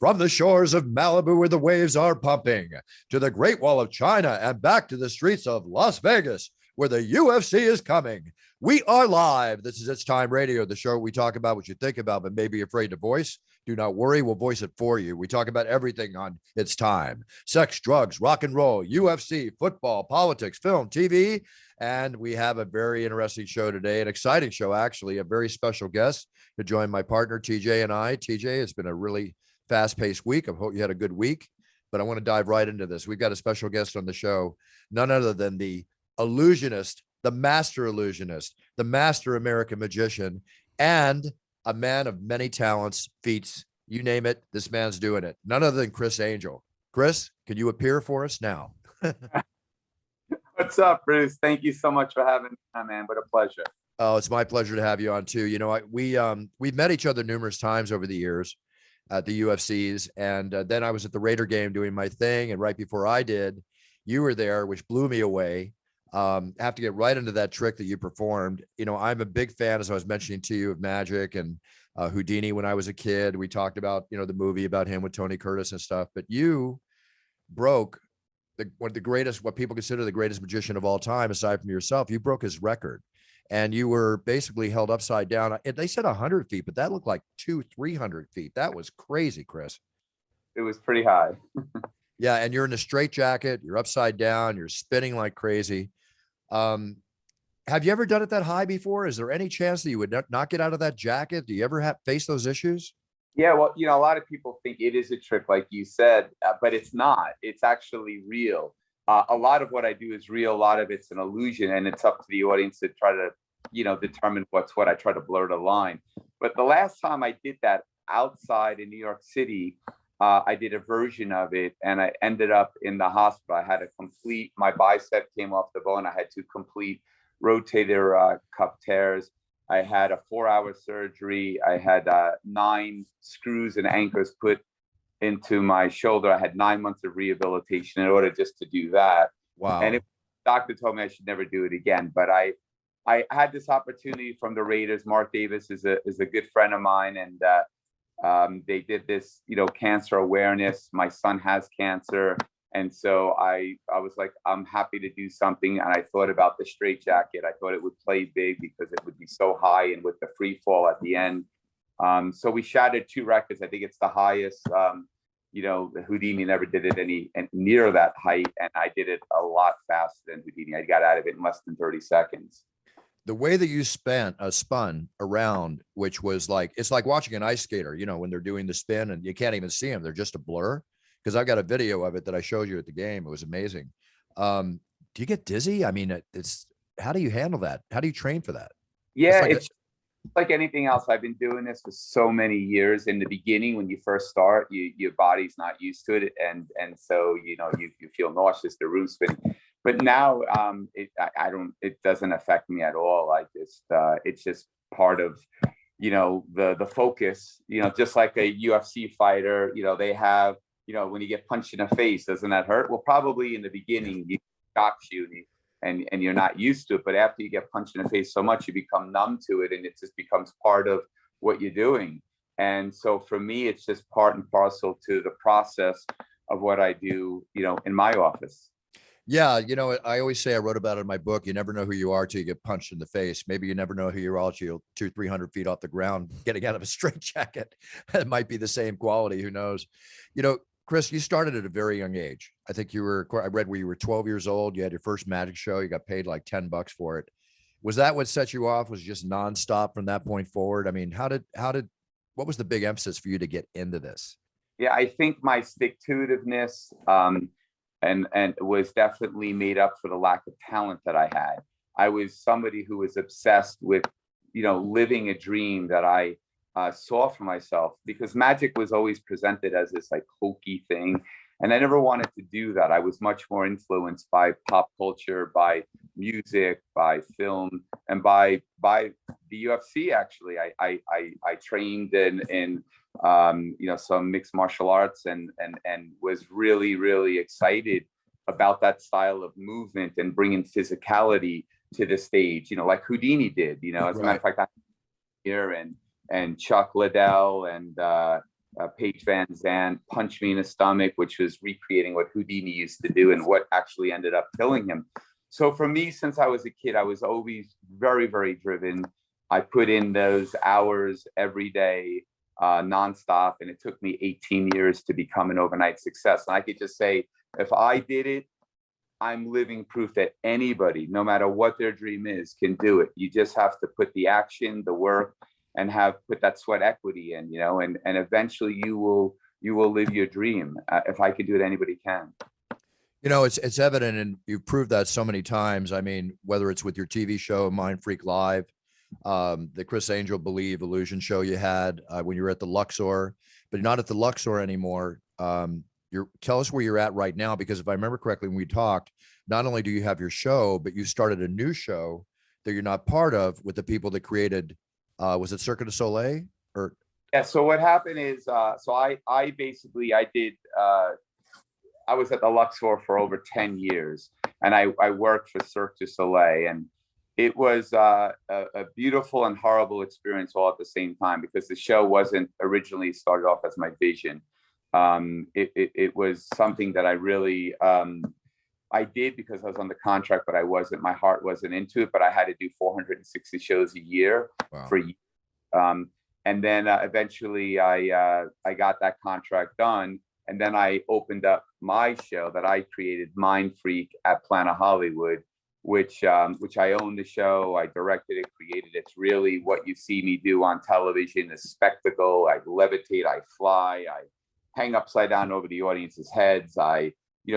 From the shores of Malibu where the waves are pumping, to the Great Wall of China and back to the streets of Las Vegas where the UFC is coming. We are live. This is It's Time Radio, the show we talk about what you think about but may be afraid to voice. Do not worry, we'll voice it for you. We talk about everything on It's Time: sex, drugs, rock and roll, UFC, football, politics, film, TV. And we have a very interesting show today, an exciting show, actually. A very special guest to join my partner, TJ, and I. TJ, it's been a really fast-paced week. I hope you had a good week, but I want to dive right into this. We've got a special guest on the show, none other than the illusionist, the master illusionist, the master American magician, and a man of many talents, feats, you name it, this man's doing it. None other than Criss Angel. Chris, can you appear for us now? What's up, Bruce? Thank you so much for having me, man. What a pleasure. Oh, it's my pleasure to have you on too. You know, we've met each other numerous times over the years at the UFCs, and then I was at the Raider game doing my thing, and right before I did, you were there, which blew me away. I have to get right into that trick that you performed. You know, I'm a big fan, as I was mentioning to you, of magic and Houdini. When I was a kid, we talked about, you know, the movie about him with Tony Curtis and stuff, but you broke what people consider the greatest magician of all time, aside from yourself. You broke his record, and you were basically held upside down. They said 100 feet, but that looked like 300 feet. That was crazy, Chris. It was pretty high. Yeah, and you're in a straitjacket, you're upside down, you're spinning like crazy. Have you ever done it that high before? Is there any chance that you would not get out of that jacket? Do you ever face those issues? Yeah, well, you know, a lot of people think it is a trick, like you said, but it's not. It's actually real. A lot of what I do is real. A lot of it's an illusion, and it's up to the audience to try to, you know, determine what's what. I try to blur the line. But the last time I did that outside in New York City, I did a version of it, and I ended up in the hospital. I had my bicep came off the bone. I had to complete rotator cuff tears. I had a 4-hour surgery. I had 9 screws and anchors put into my shoulder. I had 9 months of rehabilitation in order just to do that. Wow. And the doctor told me I should never do it again. But I had this opportunity from the Raiders. Mark Davis is a good friend of mine, and they did this, you know, cancer awareness. My son has cancer. And so I was like, I'm happy to do something. And I thought about the straitjacket. I thought it would play big because it would be so high and with the free fall at the end. So we shattered 2 records. I think it's the highest. You know, Houdini never did it near that height. And I did it a lot faster than Houdini. I got out of it in less than 30 seconds. The way that you spun around, which was like, it's like watching an ice skater, you know, when they're doing the spin and you can't even see them. They're just a blur. Because I've got a video of it that I showed you at the game. It was amazing. Do you get dizzy? I mean, how do you handle that? How do you train for that? Yeah, it's like anything else. I've been doing this for so many years. In the beginning, when you first start, your body's not used to it, and so you know you feel nauseous, the room spinning. But now, it doesn't affect me at all. It's just part of, you know, the focus. You know, just like a UFC fighter, you know, they have. You know, when you get punched in the face, doesn't that hurt? Well, probably in the beginning, it shocks you and you're not used to it. But after you get punched in the face so much, you become numb to it, and it just becomes part of what you're doing. And so for me, it's just part and parcel to the process of what I do, you know, in my office. Yeah, you know, I always say, I wrote about it in my book, you never know who you are till you get punched in the face. Maybe you never know who you are till you're 200-300 feet off the ground getting out of a straitjacket. It might be the same quality, who knows? You know, Chris, you started at a very young age. I think I read where you were 12 years old. You had your first magic show. You got paid like $10 for it. Was that what set you off? Was it just nonstop from that point forward? I mean, what was the big emphasis for you to get into this? Yeah, I think my stick-to-itiveness and was definitely made up for the lack of talent that I had. I was somebody who was obsessed with, you know, living a dream that I saw for myself, because magic was always presented as this like hokey thing, and I never wanted to do that. I was much more influenced by pop culture, by music, by film, and by the UFC. Actually, I trained in you know, some mixed martial arts, and was really excited about that style of movement and bringing physicality to the stage. You know, like Houdini did. You know, as a matter of fact, I'm here and Chuck Liddell and Paige Van Zandt punched me in the stomach, which was recreating what Houdini used to do and what actually ended up killing him. So for me, since I was a kid, I was always very, very driven. I put in those hours every day, nonstop, and it took me 18 years to become an overnight success. And I could just say, if I did it, I'm living proof that anybody, no matter what their dream is, can do it. You just have to put the action, the work, and put that sweat equity in, and eventually you will live your dream. If I can do it, anybody can. It's evident, and you've proved that so many times. I mean, whether it's with your TV show, Mind Freak Live, the Criss Angel Believe Illusion show you had when you were at the Luxor, but you're not at the Luxor anymore. Tell us where you're at right now, because if I remember correctly, when we talked, not only do you have your show, but you started a new show that you're not part of with the people that created, was it Cirque du Soleil? Or yeah. So what happened is, so I was at the Luxor for over 10 years, and I worked for Cirque du Soleil, and it was a beautiful and horrible experience all at the same time, because the show wasn't originally started off as my vision. It was something that I really, I did because I was on the contract, but my heart wasn't into it, but I had to do 460 shows a year. Wow. For years. And then eventually I got that contract done. And then I opened up my show that I created, Mind Freak, at Planet Hollywood, which I own the show. I directed it, created it. It's really what you see me do on television, a spectacle. I levitate, I fly, I hang upside down over the audience's heads. I,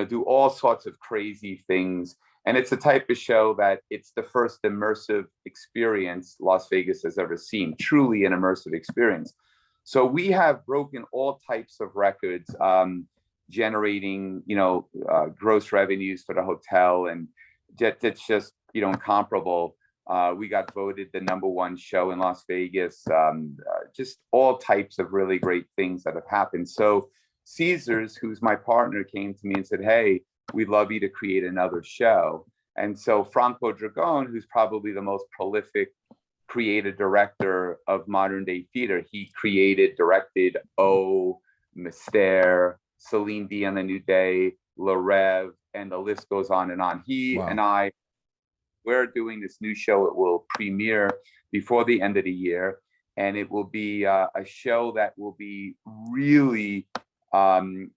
do all sorts of crazy things. And it's a type of show that it's the first immersive experience Las Vegas has ever seen, truly an immersive experience. So we have broken all types of records, generating, gross revenues for the hotel, and it's just, incomparable. We got voted the #1 show in Las Vegas, just all types of really great things that have happened. So Caesars, who's my partner, came to me and said, hey, we'd love you to create another show. And so Franco Dragone, who's probably the most prolific creative director of modern day theater, he created, directed Mystère, Celine Dion, A New Day, Le Rêve, and the list goes on and on. He Wow. and we're doing this new show. It will premiere before the end of the year, and it will be a show that will be really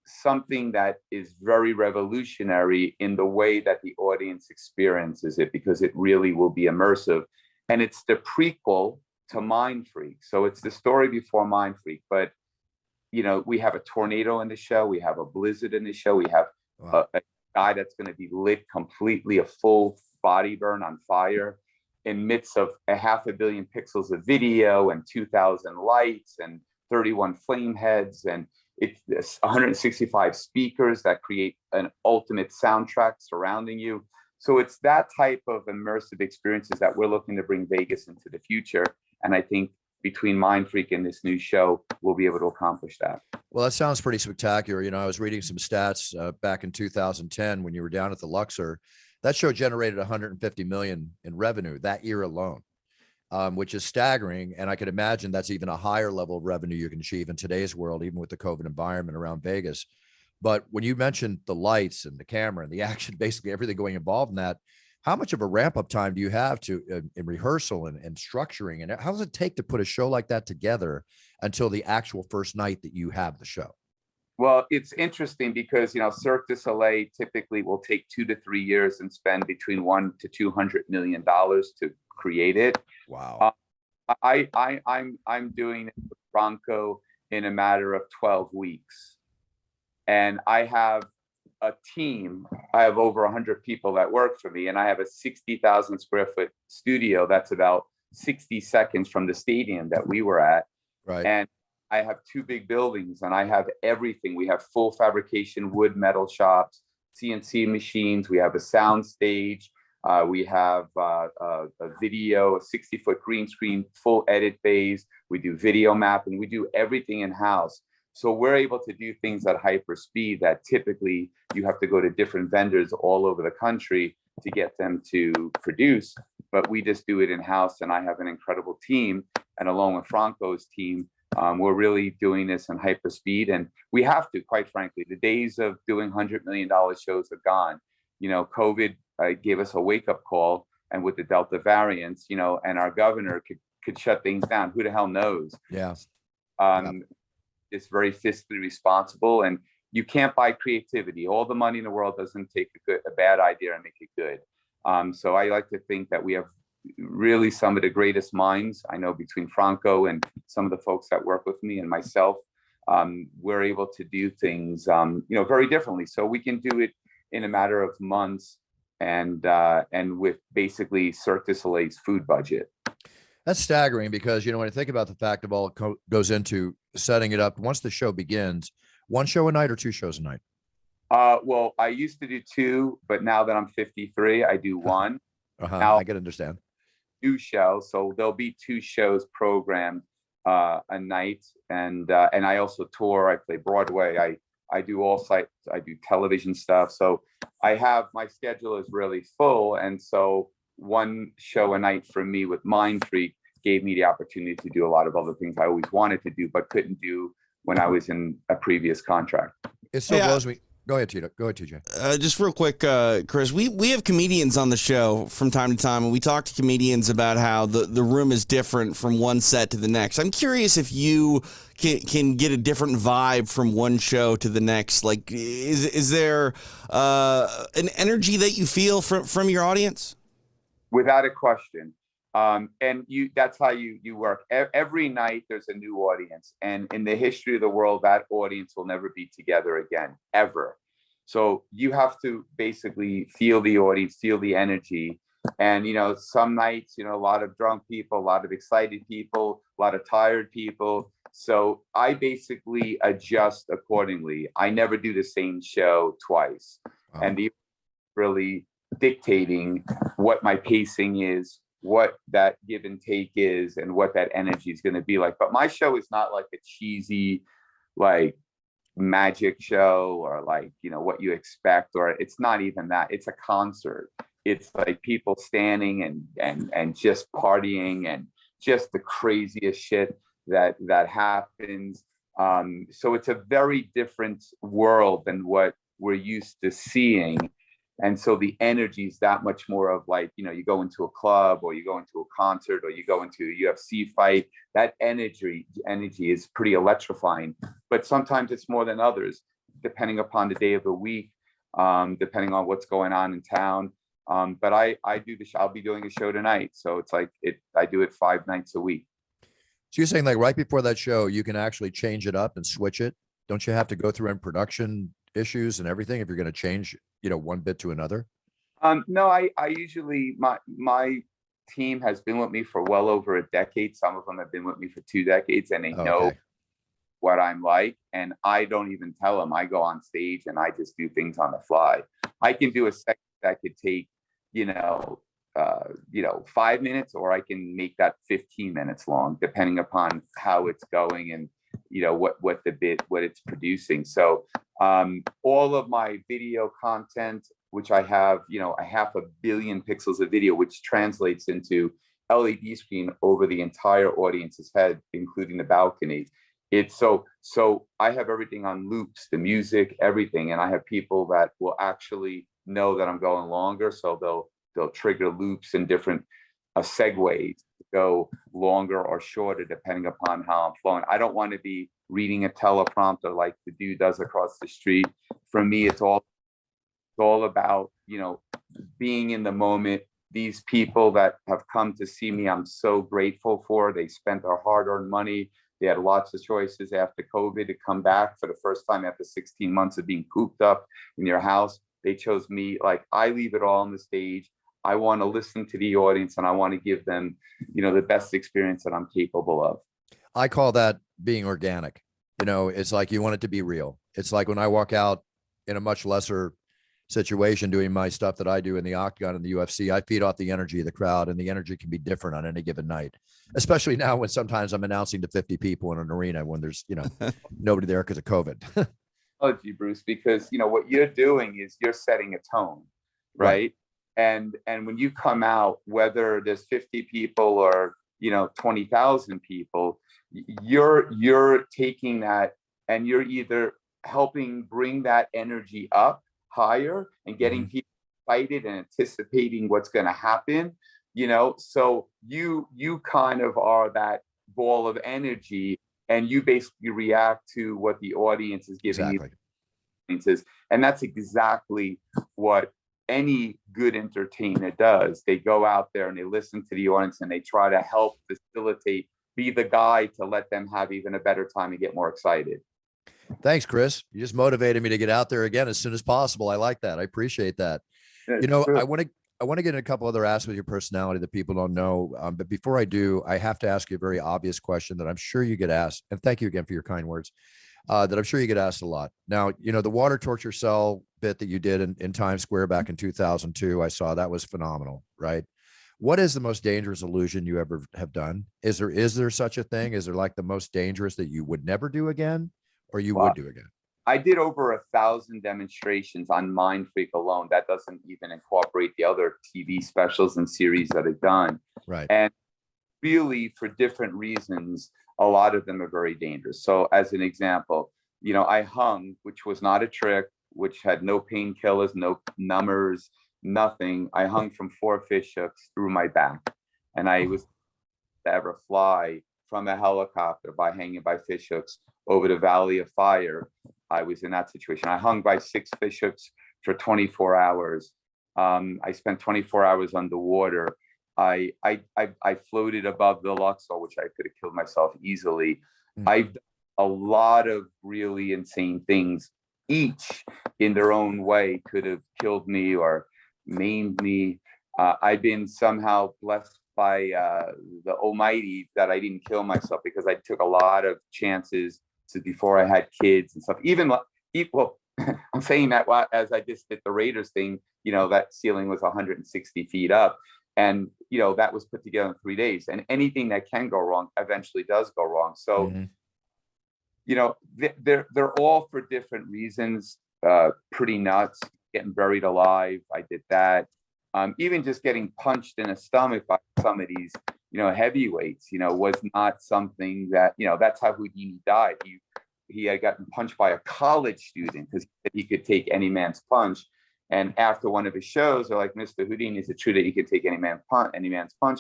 something that is very revolutionary in the way that the audience experiences it, because it really will be immersive. And it's the prequel to Mind Freak. So it's the story before Mind Freak. But, we have a tornado in the show. We have a blizzard in the show. We have Wow. a guy that's going to be lit completely, a full body burn on fire in midst of 500 million pixels of video and 2,000 lights and 31 flame heads. And it's 165 speakers that create an ultimate soundtrack surrounding you. So it's that type of immersive experiences that we're looking to bring Vegas into the future. And I think between Mind Freak and this new show, we'll be able to accomplish that. Well, that sounds pretty spectacular. I was reading some stats back in 2010 when you were down at the Luxor. That show generated 150 million in revenue that year alone, which is staggering. And I could imagine that's even a higher level of revenue you can achieve in today's world, even with the COVID environment around Vegas. But when you mentioned the lights and the camera and the action, basically everything going involved in that, how much of a ramp up time do you have to in rehearsal and structuring? And how does it take to put a show like that together until the actual first night that you have the show? Well, it's interesting because, Cirque du Soleil typically will take 2 to 3 years and spend between $100 to $200 million to create it. Wow. I'm doing it with Franco in a matter of 12 weeks. And I have a team. I have over 100 people that work for me, and I have a 60,000 square foot studio that's about 60 seconds from the stadium that we were at. Right. And I have 2 big buildings, and I have everything. We have full fabrication, wood, metal shops, CNC machines. We have a sound stage. We have a video, a 60-foot green screen, full edit phase. We do video mapping. We do everything in-house. So we're able to do things at hyper speed that typically you have to go to different vendors all over the country to get them to produce. But we just do it in-house, and I have an incredible team. And along with Franco's team, We're really doing this in hyper speed, and we have to, quite frankly. The days of doing $100 million shows are gone. COVID gave us a wake-up call, and with the Delta variants, and our governor could shut things down. Who the hell knows? Yeah. It's very fiscally responsible, and you can't buy creativity. All the money in the world doesn't take a bad idea and make it good. So I like to think that we have really some of the greatest minds I know, between Franco and some of the folks that work with me and myself. We're able to do things, very differently. So we can do it in a matter of months, and with basically Cirque du Soleil's food budget. That's staggering, because, when you think about the fact of all it goes into setting it up, once the show begins, one show a night or two shows a night? Well, I used to do two, but now that I'm 53, I do one. Now, I can understand. Two shows, so there'll be two shows programmed a night, and I also tour. I play Broadway. I do all sites. I do television stuff. So my schedule is really full, and so one show a night for me with Mind Freak gave me the opportunity to do a lot of other things I always wanted to do but couldn't do when I was in a previous contract. It still blows me. Go ahead, Tito. Go ahead, TJ. Just real quick, Criss, we have comedians on the show from time to time, and we talk to comedians about how the room is different from one set to the next. I'm curious if you can get a different vibe from one show to the next. Like, is there an energy that you feel from your audience? Without a question. That's how you work. Every night there's a new audience, and in the history of the world, that audience will never be together again, ever. So you have to basically feel the audience, feel the energy. And, some nights, a lot of drunk people, a lot of excited people, a lot of tired people. So I basically adjust accordingly. I never do the same show twice. Wow. And the really dictating what my pacing is, what that give and take is, and what that energy is going to be like. But my show is not like a cheesy, like, magic show, or like, what you expect, or it's not even that. It's a concert. It's like people standing and just partying, and just the craziest shit that happens. So it's a very different world than what we're used to seeing. And so the energy is that much more of like, you go into a club, or you go into a concert, or you go into a UFC fight. That energy is pretty electrifying, but sometimes it's more than others, depending upon the day of the week, depending on what's going on in town. But I'll be doing a show tonight. So it's like I do it 5 nights a week. So you're saying, like, right before that show, you can actually change it up and switch it? Don't you have to go through in production issues and everything if you're going to change, one bit to another? No, I usually, my team has been with me for well over a decade. Some of them have been with me for 2 decades, and they know what I'm like, and I don't even tell them. I go on stage and I just do things on the fly. I can do a segment that could take, 5 minutes, or I can make that 15 minutes long, depending upon how it's going and what it's producing. So all of my video content, which I have, a 500 million pixels of video, which translates into LED screen over the entire audience's head, including the balcony. It's so I have everything on loops, the music, everything, and I have people that will actually know that I'm going longer, so they'll trigger loops and different segues to go longer or shorter depending upon how I'm flowing. I don't want to be reading a teleprompter like the dude does across the street. For me, it's all about, being in the moment. These people that have come to see me, I'm so grateful for. They spent their hard-earned money. They had lots of choices after COVID to come back for the first time after 16 months of being cooped up in their house. They chose me. Like, I leave it all on the stage. I want to listen to the audience, and I want to give them, the best experience that I'm capable of. I call that being organic. It's like you want it to be real. It's like when I walk out in a much lesser situation doing my stuff that I do in the Octagon and the UFC, I feed off the energy of the crowd, and the energy can be different on any given night, especially now when sometimes I'm announcing to 50 people in an arena when there's, nobody there because of COVID. Oh, gee, Bruce, because, what you're doing is you're setting a tone, right? And when you come out, whether there's 50 people or 20,000 people, you're taking that and you're either helping bring that energy up higher and getting people excited and anticipating what's going to happen, so you kind of are that ball of energy, and you basically react to what the audience is giving you. And that's exactly what any good entertainer does. They go out there and they listen to the audience and they try to help facilitate, be the guy to let them have even a better time and get more excited. Thanks, Chris. You just motivated me to get out there again as soon as possible. I like that. I appreciate that. I want to get in a couple other aspects of your personality that people don't know. But before I do, I have to ask you a very obvious question that I'm sure you get asked. And thank you again for your kind words. That I'm sure you get asked a lot. Now, the water torture cell bit that you did in Times Square back in 2002, I saw that was phenomenal, right? What is the most dangerous illusion you ever have done? Is there such a thing? Is there like the most dangerous that you would never do again, or you would do again? I did over 1,000 demonstrations on Mind Freak alone. That doesn't even incorporate the other TV specials and series that I've done. Right. And really, for different reasons, a lot of them are very dangerous. So as an example, I hung, which was not a trick, which had no painkillers, no numbers, nothing. I hung from 4 fish hooks through my back. And I was to ever fly from a helicopter by hanging by fish hooks over the Valley of Fire. I was in that situation. I hung by 6 fish hooks for 24 hours. I spent 24 hours underwater. I floated above the Luxor, which I could have killed myself easily. I've done a lot of really insane things. Each in their own way could have killed me or maimed me. I've been somehow blessed by the Almighty that I didn't kill myself, because I took a lot of chances before I had kids and stuff. Even equal, I'm saying that as I just did the Raiders thing, that ceiling was 160 feet up. And, that was put together in 3 days, and anything that can go wrong eventually does go wrong. So, they're all for different reasons, pretty nuts. Getting buried alive, I did that. Even just getting punched in the stomach by some of these, heavyweights, was not something that, that's how Houdini died. He had gotten punched by a college student because he could take any man's punch. And after one of his shows, they're like, Mr. Houdini, is it true that you could take any man's punch?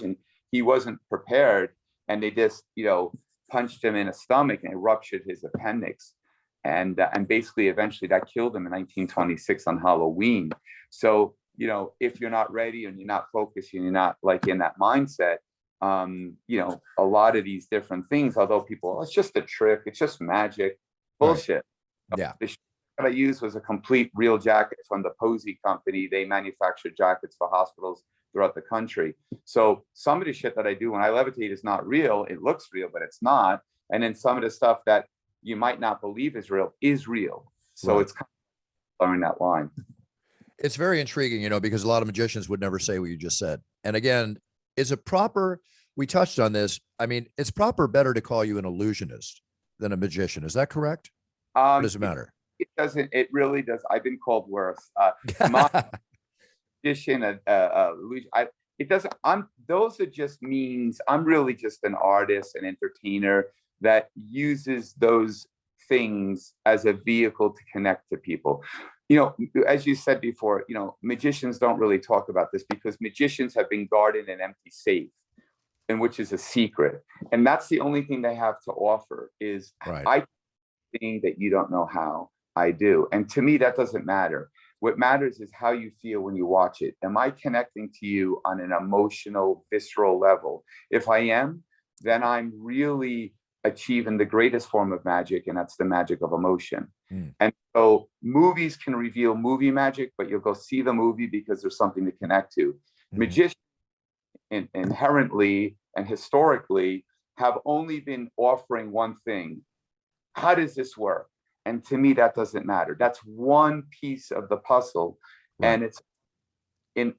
And he wasn't prepared. And they just, punched him in the stomach, and it ruptured his appendix. And basically, eventually that killed him in 1926 on Halloween. So, if you're not ready and you're not focused and you're not like in that mindset, a lot of these different things, although people, it's just a trick, it's just magic, bullshit. Right. Yeah. The that I used was a complete real jacket from the Posey Company. They manufacture jackets for hospitals throughout the country. So some of the shit that I do when I levitate is not real. It looks real, but it's not. And then some of the stuff that you might not believe is real. So It's kind of blurring that line. It's very intriguing, because a lot of magicians would never say what you just said. And again, is it proper? We touched on this. I mean, it's better to call you an illusionist than a magician. Is that correct? Or does it matter? It doesn't. It really does. I've been called worse. My magician, illusion. It doesn't. Those are just means. I'm really just an artist, an entertainer that uses those things as a vehicle to connect to people. As you said before, magicians don't really talk about this because magicians have been guarded in an empty safe, and which is a secret. And that's the only thing they have to offer is I think that you don't know how I do. And to me, that doesn't matter. What matters is how you feel when you watch it. Am I connecting to you on an emotional, visceral level? If I am, then I'm really achieving the greatest form of magic, and that's the magic of emotion. And so movies can reveal movie magic, but you'll go see the movie because there's something to connect to. Magicians inherently and historically have only been offering one thing. How does this work? And to me, that doesn't matter. That's one piece of the puzzle. Right. And it's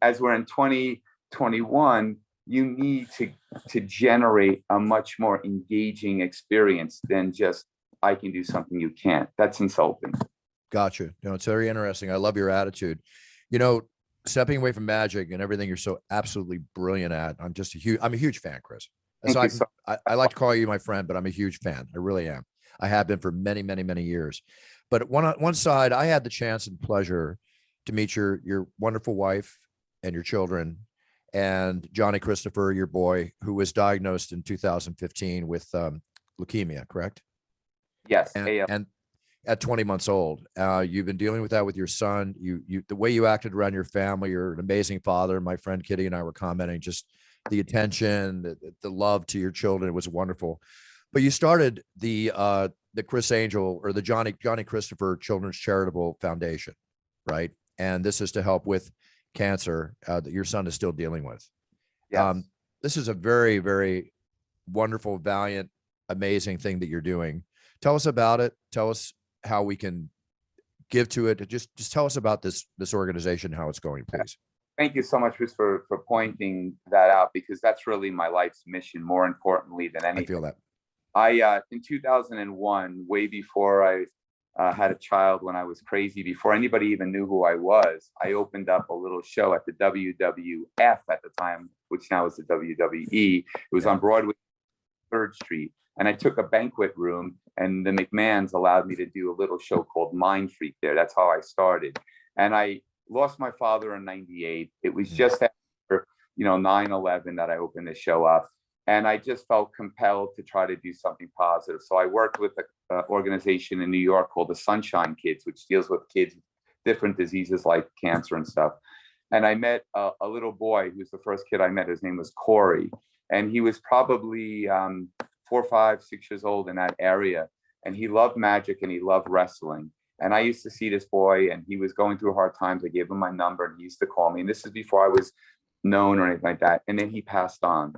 as we're in 2021, you need to generate a much more engaging experience than just, I can do something you can't. That's insulting. Gotcha. It's very interesting. I love your attitude. Stepping away from magic and everything you're so absolutely brilliant at. I'm a huge fan, Chris. Thank So you so I like to call you my friend, but I'm a huge fan. I really am. I have been for many, many, many years. But one side, I had the chance and pleasure to meet your wonderful wife and your children, and Johnny Christopher, your boy, who was diagnosed in 2015 with leukemia, correct? Yes, And AL. and at 20 months old, you've been dealing with that with your son. The way you acted around your family, you're an amazing father. My friend Kitty and I were commenting just the attention, the love to your children. It was wonderful. But you started the Criss Angel, or the Johnny Christopher Children's Charitable Foundation, right? And this is to help with cancer that your son is still dealing with. Yes. This is a very, very wonderful, valiant, amazing thing that you're doing. Tell us about it. Tell us how we can give to it. Just tell us about this organization, how it's going, please. Thank you so much, Chris, for pointing that out, because that's really my life's mission, more importantly than anything. I feel that. I in 2001, way before I had a child, when I was crazy, before anybody even knew who I was, I opened up a little show at the WWF at the time, which now is the WWE. It was on Broadway, 3rd Street. And I took a banquet room, and the McMahons allowed me to do a little show called Mind Freak there. That's how I started. And I lost my father in 98. It was just after, 9/11 that I opened the show up. And I just felt compelled to try to do something positive. So I worked with an organization in New York called the Sunshine Kids, which deals with kids with different diseases like cancer and stuff. And I met a little boy who was the first kid I met. His name was Corey. And he was probably 4, 5, 6 years old in that area. And he loved magic and he loved wrestling. And I used to see this boy, and he was going through hard times. I gave him my number, and he used to call me. And this is before I was known or anything like that. And then he passed on.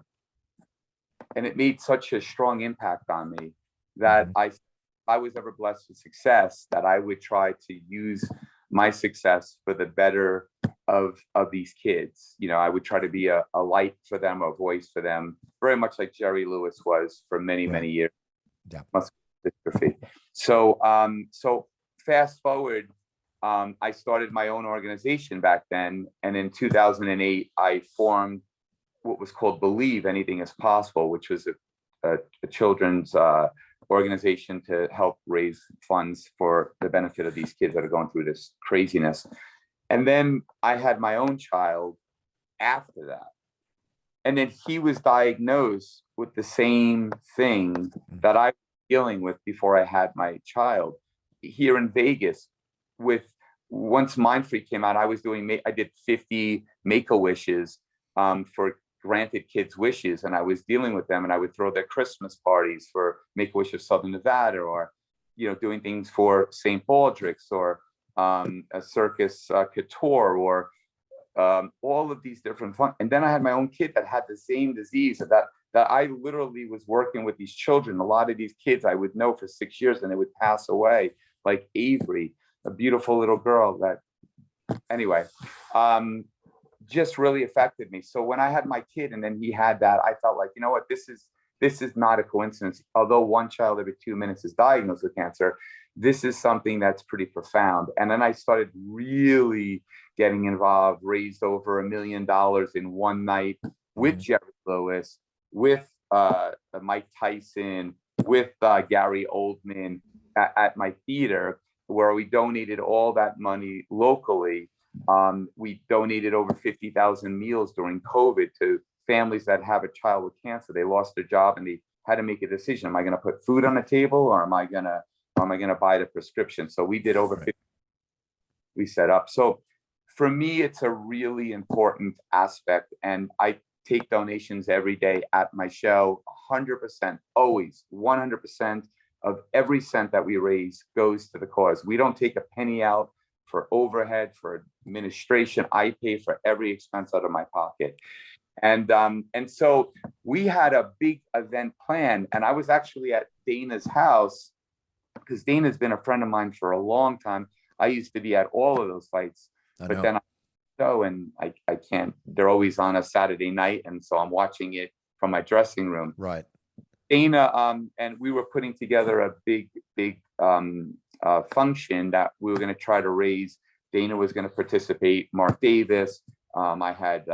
And it made such a strong impact on me that I was ever blessed with success, that I would try to use my success for the better of these kids. I would try to be a light for them, a voice for them, very much like Jerry Lewis was for many, many years. Yeah. Muscular dystrophy. So fast forward, I started my own organization back then. And in 2008, I formed what was called Believe Anything is Possible, which was a children's organization to help raise funds for the benefit of these kids that are going through this craziness. And then I had my own child after that. And then he was diagnosed with the same thing that I was dealing with before I had my child here in Vegas. Once Mind Freak came out, I did 50 Make-A-Wishes for granted kids' wishes, and I was dealing with them, and I would throw their Christmas parties for Make-A-Wish of Southern Nevada, or doing things for St. Baldrick's, or a Circus Couture, or all of these different fun. And then I had my own kid that had the same disease, that I literally was working with these children. A lot of these kids I would know for 6 years, and they would pass away, like Avery, a beautiful little girl that, anyway, just really affected me. So when I had my kid and then he had that, I felt like, this is not a coincidence. Although one child every 2 minutes is diagnosed with cancer, this is something that's pretty profound. And then I started really getting involved, raised over $1 million in one night with Jerry Lewis, with Mike Tyson, with Gary Oldman at my theater, where we donated all that money locally. We donated over 50,000 meals during COVID to families that have a child with cancer. They lost their job and they had to make a decision. Am I going to put food on the table, or am I going to buy the prescription? So we did over 50. We set up. So for me, it's a really important aspect, and I take donations every day at my show. 100%, always 100% of every cent that we raise goes to the cause. We don't take a penny out for overhead, for administration. I pay for every expense out of my pocket. And so we had a big event planned, and I was actually at Dana's house, because Dana's been a friend of mine for a long time. I used to be at all of those fights, but then I go, and I can't. They're always on a Saturday night, and so I'm watching it from my dressing room. Right. Dana, and we were putting together a big function that we were going to try to raise. Dana was going to participate, Mark Davis. I had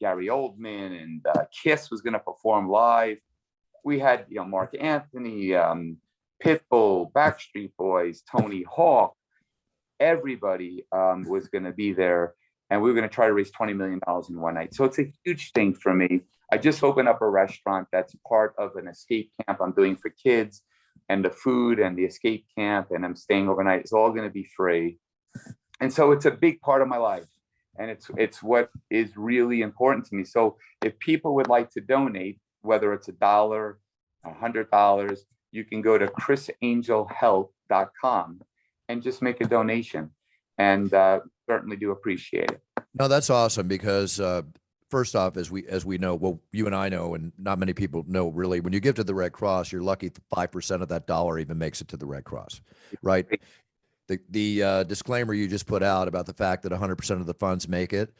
Gary Oldman, and Kiss was going to perform live. we had, Mark Anthony, Pitbull, Backstreet Boys, Tony Hawk, everybody was going to be there. And we were going to try to raise $20 million in one night. So it's a huge thing for me. I just opened up a restaurant that's part of an escape camp I'm doing for kids, and the food and the escape camp, and I'm staying overnight. It's all going to be free. And so it's a big part of my life. And it's what is really important to me. So if people would like to donate, whether it's $1, $100, you can go to ChrissAngelHealth.com and just make a donation. And certainly do appreciate it. No, that's awesome, because first off, as we know, well, you and I know, and not many people know really, when you give to the Red Cross, you're lucky 5% of that dollar even makes it to the Red Cross, right? The disclaimer you just put out about the fact that 100% of the funds make it,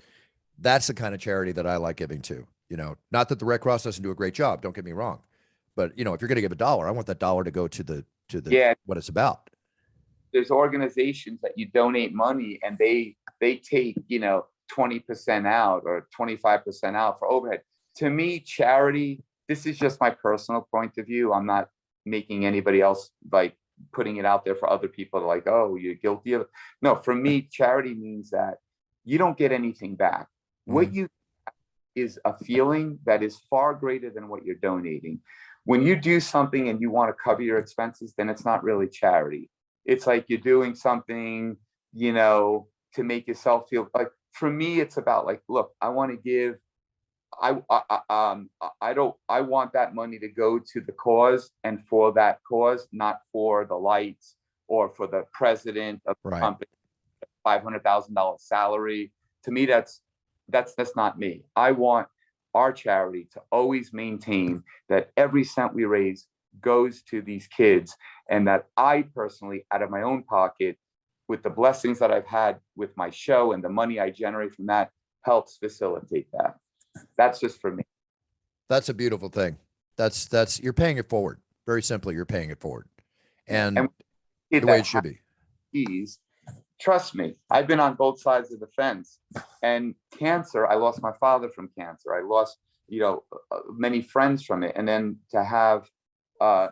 that's the kind of charity that I like giving to. Not that the Red Cross doesn't do a great job, don't get me wrong, but if you're going to give $1, I want that dollar to go to the what it's about. There's organizations that you donate money and they take 20% out or 25% out for overhead. To me, charity, this is just my personal point of view. I'm not making anybody else like putting it out there for other people to like, oh, you're guilty of it. No, for me, charity means that you don't get anything back. What you have is a feeling that is far greater than what you're donating. When you do something and you want to cover your expenses, then it's not really charity. It's like you're doing something, to make yourself feel like. For me, it's about like, look, I want to give. I want that money to go to the cause, and for that cause, not for the lights or for the president of the company, $500,000 salary. To me, that's not me. I want our charity to always maintain that every cent we raise goes to these kids, and that I personally, out of my own pocket, with the blessings that I've had with my show and the money I generate from that, helps facilitate that. That's just for me. That's a beautiful thing. That's you're paying it forward. Very simply, you're paying it forward, and the way it should be. Trust me, I've been on both sides of the fence. And cancer, I lost my father from cancer. I lost, many friends from it, and then to have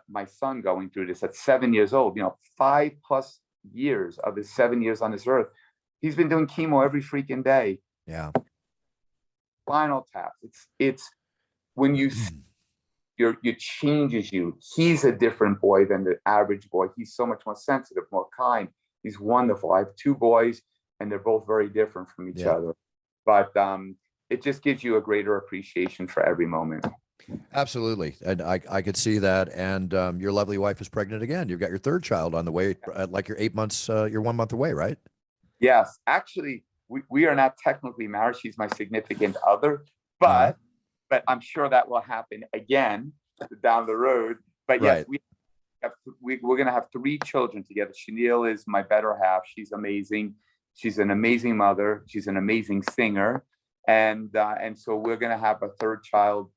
my son going through this at 7 years old, 5+ years of his 7 years on this earth, he's been doing chemo every freaking day. Yeah. Spinal tap. It's when you it changes you. He's a different boy than the average boy. He's so much more sensitive, more kind. He's wonderful. I have 2 boys, and they're both very different from each other. But it just gives you a greater appreciation for every moment. Absolutely. And I could see that. And your lovely wife is pregnant again. You've got your 3rd child on the way, like you're 8 months, you're 1 month away, right? Yes. Actually, we are not technically married. She's my significant other, but I'm sure that will happen again down the road. But yes, we're going to have 3 children together. Chanel is my better half. She's amazing. She's an amazing mother. She's an amazing singer. And so we're going to have a 3rd child,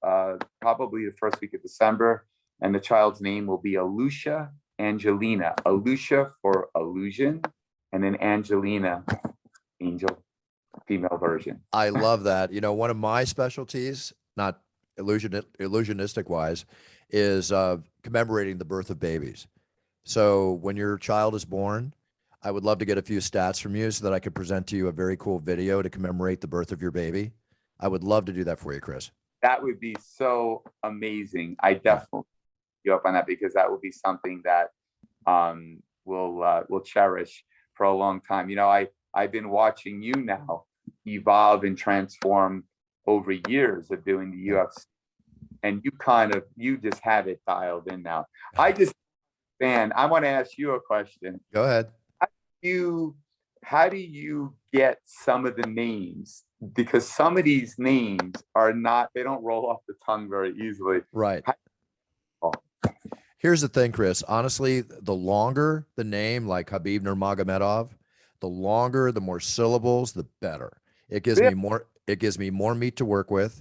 probably the first week of December. And the child's name will be Alusha Angelina. Alusha for illusion, and then Angelina, angel, female version. I love that. One of my specialties, not illusionistic wise, is commemorating the birth of babies. So when your child is born, I would love to get a few stats from you so that I could present to you a very cool video to commemorate the birth of your baby. I would love to do that for you, Criss. That would be so amazing. I definitely you up on that, because that will be something that we'll cherish for a long time. I've been watching you now evolve and transform over years of doing the UFC, and you just have it dialed in now. I want to ask you a question. Go ahead. How do you get some of the names? Because some of these names they don't roll off the tongue very easily. Right. Here's the thing, Criss. Honestly, the longer the name, like Habib Nurmagomedov, the longer, the more syllables, the better. It gives me more. It gives me more meat to work with,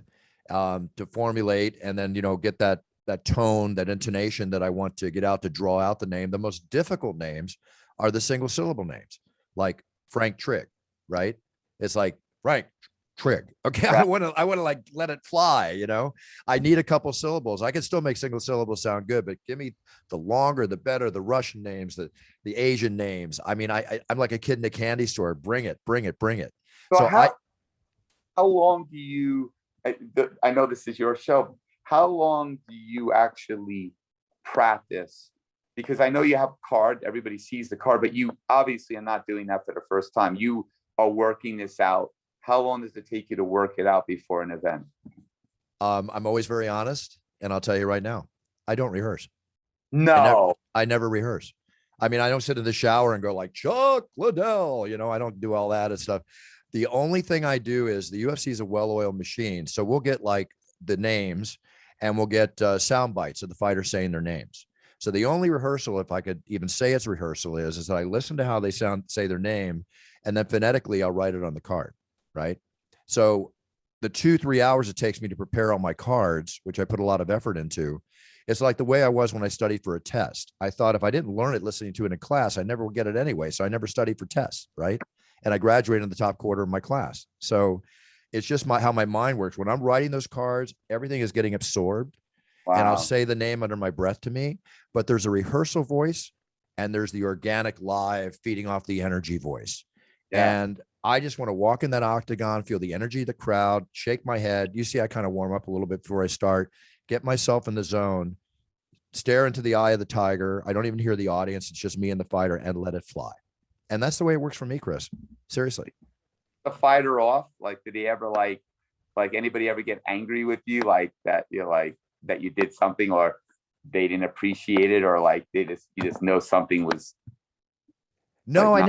to formulate, and then get that tone, that intonation that I want to get out to draw out the name. The most difficult names are the single syllable names, like Frank Trick, right? It's like Frank trig. Okay. Right. I want to like let it fly, you know. I need a couple syllables. I can still make single syllables sound good, but give me the longer, the better, the Russian names, the Asian names. I mean, I'm like a kid in a candy store. Bring it, bring it, bring it. So So how long do you, I know this is your show, how long do you actually practice? Because I know you have a card, everybody sees the card, but you obviously are not doing that for the first time. You are working this out. How long does it take you to work it out before an event? I'm always very honest, and I'll tell you right now, I don't rehearse. No. I never rehearse. I mean, I don't sit in the shower and go like Chuck Liddell, you know, I don't do all that and stuff. The only thing I do is the UFC is a well-oiled machine. So we'll get like the names and we'll get sound bites of the fighters saying their names. So the only rehearsal, if I could even say it's rehearsal, is that I listen to how they say their name, and then phonetically I'll write it on the card, right? So the 2-3 hours it takes me to prepare all my cards, which I put a lot of effort into, it's like the way I was when I studied for a test. I thought if I didn't learn it listening to it in class, I never would get it anyway. So I never studied for tests, right? And I graduated in the top quarter of my class. So it's just how my mind works. When I'm writing those cards, everything is getting absorbed. Wow. And I'll say the name under my breath to me, but there's a rehearsal voice and there's the organic live feeding off the energy voice. Yeah. And I just want to walk in that octagon, feel the energy of the crowd, shake my head. You see, I kind of warm up a little bit before I start, get myself in the zone, stare into the eye of the tiger. I don't even hear the audience. It's just me and the fighter, and let it fly. And that's the way it works for me, Chris. Seriously. The fighter off, like, did he ever like anybody ever get angry with you, like that you're like that you did something, or they didn't appreciate it, or like you just know something was? No, like, I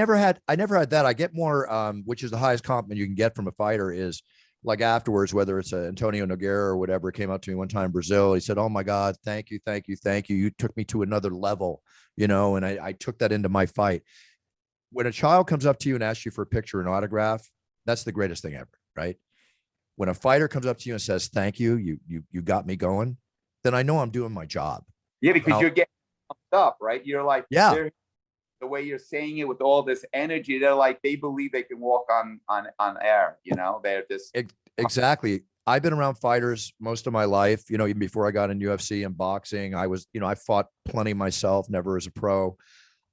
never had that. I get more, which is the highest compliment you can get from a fighter, is like afterwards, whether it's Antonio Nogueira or whatever, came up to me one time in Brazil. He said, "Oh my God, thank you, thank you, thank you. You took me to another level," you know, and I took that into my fight. When a child comes up to you and asks you for a picture and autograph, that's the greatest thing ever, right? When a fighter comes up to you and says, "Thank you, you got me going," then I know I'm doing my job. Yeah, because you're getting pumped up, right? You're like, yeah. The way you're saying it with all this energy, they're like, they believe they can walk on air, you know. They're just exactly. I've been around fighters most of my life, you know, even before I got in UFC and boxing. I was, you know, I fought plenty myself, never as a pro.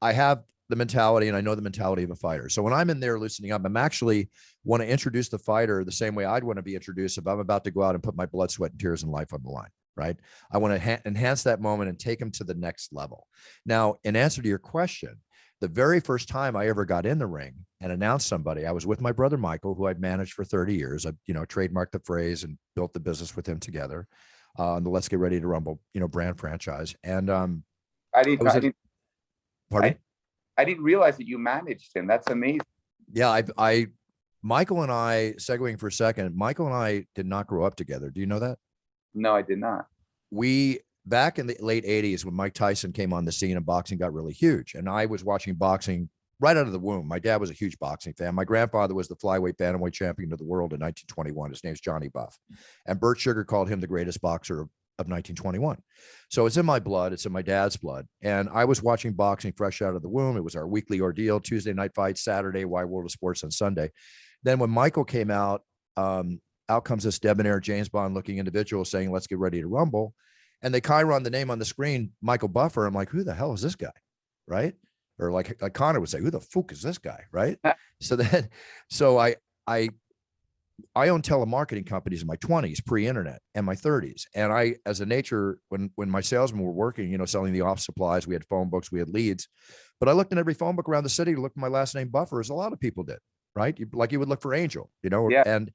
I have the mentality, and I know the mentality of a fighter. So when I'm in there loosening up, I'm actually want to introduce the fighter the same way I'd want to be introduced if I'm about to go out and put my blood, sweat, and tears and life on the line, right? I want to enhance that moment and take them to the next level. Now, in answer to your question, the very first time I ever got in the ring and announced somebody, I was with my brother, Michael, who I'd managed for 30 years. I, you know, trademarked the phrase and built the business with him together on the Let's Get Ready to Rumble, you know, brand franchise. And I didn't realize that you managed him. That's amazing. Yeah. Michael and I, segueing for a second, Michael and I did not grow up together. Do you know that? No, I did not. Back in the late 80s, when Mike Tyson came on the scene and boxing got really huge, and I was watching boxing right out of the womb. My dad was a huge boxing fan. My grandfather was the flyweight bantamweight champion of the world in 1921. His name's Johnny Buff. And Burt Sugar called him the greatest boxer of 1921. So it's in my blood. It's in my dad's blood. And I was watching boxing fresh out of the womb. It was our weekly ordeal, Tuesday night fights, Saturday, Wide World of Sports on Sunday. Then when Michael came out, out comes this debonair James Bond looking individual saying, "Let's get ready to rumble." And they chyron the name on the screen, Michael Buffer. I'm like, who the hell is this guy? Right. Or like Connor would say, who the fuck is this guy? Right. So I own telemarketing companies in my 20s, pre-internet, and my 30s. And I, as a nature, when my salesmen were working, you know, selling the office supplies, we had phone books, we had leads, but I looked in every phone book around the city to look for my last name Buffer, as a lot of people did. Right. Like you would look for Angel, you know, yeah. And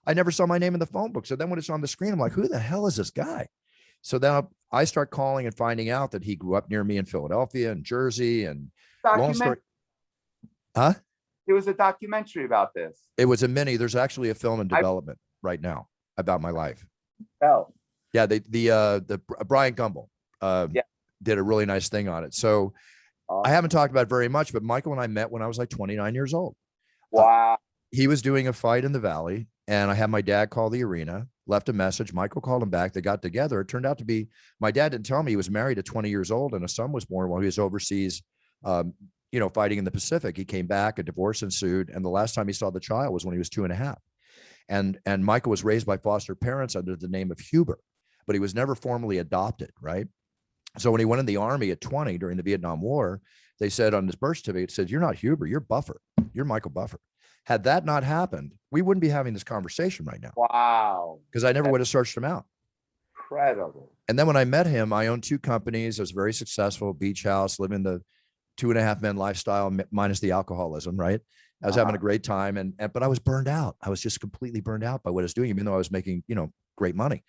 I never saw my name in the phone book. So then when it's on the screen, I'm like, who the hell is this guy? So then I start calling and finding out that he grew up near me in Philadelphia and Jersey, and long story. Huh? There was a documentary about this. It was a mini. There's actually a film in development right now about my life. Oh. Yeah, the Brian Gumbel did a really nice thing on it. So awesome. I haven't talked about it very much, but Michael and I met when I was like 29 years old. Wow. He was doing a fight in the Valley, and I had my dad call the arena, left a message. Michael called him back. They got together. It turned out to be, my dad didn't tell me he was married at 20 years old, and a son was born while he was overseas, you know, fighting in the Pacific. He came back, a divorce ensued, and the last time he saw the child was when he was 2.5. And Michael was raised by foster parents under the name of Huber, but he was never formally adopted, right? So when he went in the Army at 20 during the Vietnam War, they said on his birth certificate, it said, "You're not Huber, you're Buffer. You're Michael Buffer." Had that not happened, we wouldn't be having this conversation right now. Wow. Because I never would have searched him out. Incredible. And then when I met him, I owned 2 companies. I was very successful, beach house, living the 2.5 men lifestyle minus the alcoholism, right? I was having a great time, but I was burned out. I was just completely burned out by what I was doing, even though I was making, great money.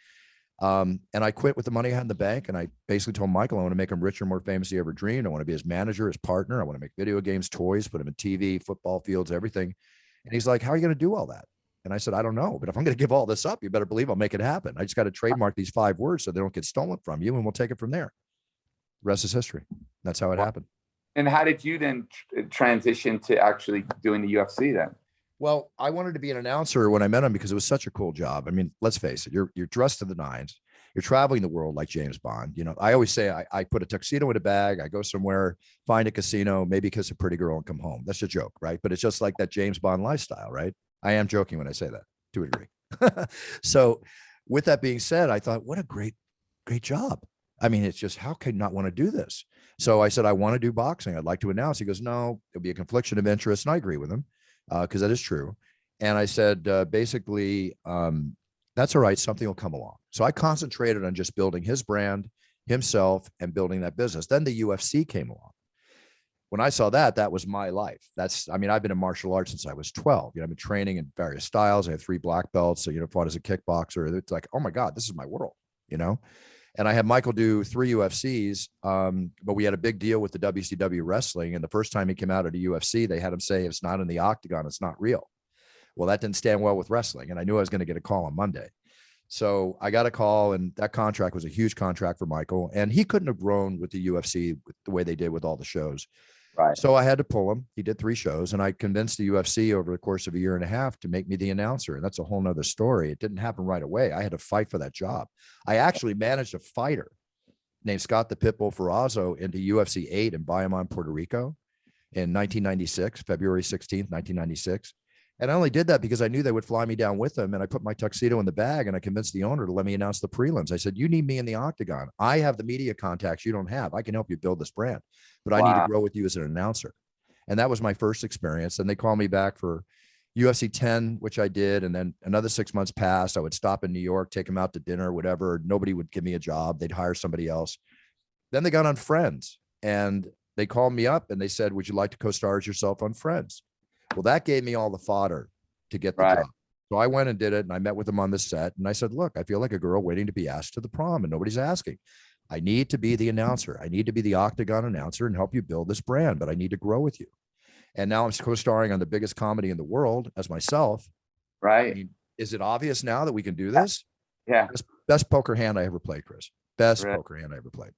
And I quit with the money I had in the bank. And I basically told Michael, I want to make him richer, more famous than he ever dreamed. I want to be his manager, his partner. I want to make video games, toys, put him in TV, football fields, everything. And he's like, "How are you going to do all that?" And I said, "I don't know, but if I'm going to give all this up, you better believe I'll make it happen. I just got to trademark these 5 words so they don't get stolen from you, and we'll take it from there." The rest is history. That's how it happened. And how did you then transition to actually doing the UFC then? Well, I wanted to be an announcer when I met him because it was such a cool job. I mean, let's face it, you're dressed to the nines. You're traveling the world like James Bond. I always say I put a tuxedo in a bag. I go somewhere, find a casino, maybe kiss a pretty girl and come home. That's a joke, right? But it's just like that James Bond lifestyle, right? I am joking when I say that to a degree. So with that being said, I thought, what a great job. I mean, it's just, how could you not want to do this? So I said, I want to do boxing. I'd like to announce. He goes, "No, it'll be a confliction of interest." And I agree with him because that is true. And I said, basically, that's all right. Something will come along. So I concentrated on just building his brand, himself, and building that business. Then the UFC came along. When I saw that was my life. I've been in martial arts since I was 12. I've been training in various styles. I have 3 black belts. So, fought as a kickboxer. It's like, oh my God, this is my world, And I had Michael do 3 UFCs, but we had a big deal with the WCW wrestling. And the first time he came out at a UFC, they had him say, "It's not in the octagon, it's not real." Well, that didn't stand well with wrestling. And I knew I was going to get a call on Monday. So I got a call, and that contract was a huge contract for Michael. And he couldn't have grown with the UFC the way they did with all the shows. Right. So I had to pull him. He did 3 shows, and I convinced the UFC over the course of a year and a half to make me the announcer. And that's a whole nother story. It didn't happen right away. I had to fight for that job. I actually managed a fighter named Scott the Pitbull Ferrazzo into UFC 8 in Bayamon, Puerto Rico in 1996, February 16th, 1996. And I only did that because I knew they would fly me down with them. And I put my tuxedo in the bag, and I convinced the owner to let me announce the prelims. I said, "You need me in the octagon. I have the media contacts you don't have. I can help you build this brand, but I need to grow with you as an announcer." And that was my first experience. And they called me back for UFC 10, which I did. And then another 6 months passed. I would stop in New York, take them out to dinner, whatever. Nobody would give me a job. They'd hire somebody else. Then they got on Friends, and they called me up and they said, "Would you like to co-star as yourself on Friends?" Well, that gave me all the fodder to get the job. So I went and did it, and I met with them on the set. And I said, "Look, I feel like a girl waiting to be asked to the prom, and nobody's asking. I need to be the announcer. I need to be the octagon announcer and help you build this brand, but I need to grow with you." And now I'm co-starring on the biggest comedy in the world as myself. Right. I mean, is it obvious now that we can do this? Yeah. Best poker hand I ever played, Chris. Best poker hand I ever played.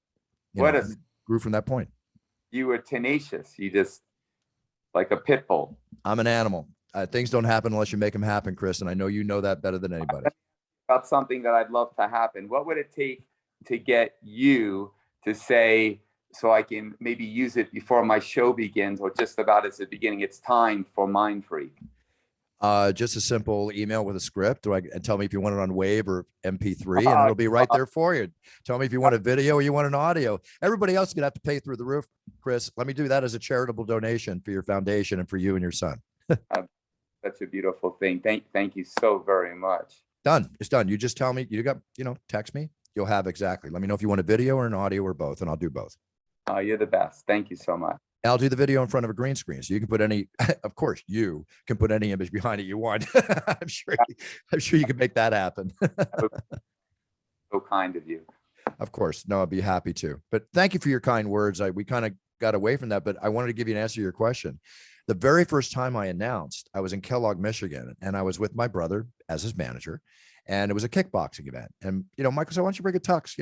Grew from that point. You were tenacious. You just like a pit bull. I'm an animal. Things don't happen unless you make them happen, Chris. And I know you know that better than anybody. About something that I'd love to happen. What would it take to get you to say, so I can maybe use it before my show begins, or just about as the beginning, it's time for Mind Freak? Just a simple email with a script, and tell me if you want it on Wave or MP3, and it'll be right there for you. Tell me if you want a video or you want an audio. Everybody else is gonna have to pay through the roof, Chris. Let me do that as a charitable donation for your foundation and for you and your son. That's a beautiful thing. Thank you so very much. Done. It's done. You just tell me. Text me. You'll have exactly. Let me know if you want a video or an audio or both, and I'll do both. You're the best. Thank you so much. I'll do the video in front of a green screen, so you can put any. Of course, you can put any image behind it you want. I'm sure you can make that happen. So kind of you. Of course, no, I'd be happy to. But thank you for your kind words. We kind of got away from that, but I wanted to give you an answer to your question. The very first time I announced, I was in Kellogg, Michigan, and I was with my brother as his manager, and it was a kickboxing event. And, Michael said, "Why don't you bring a tux,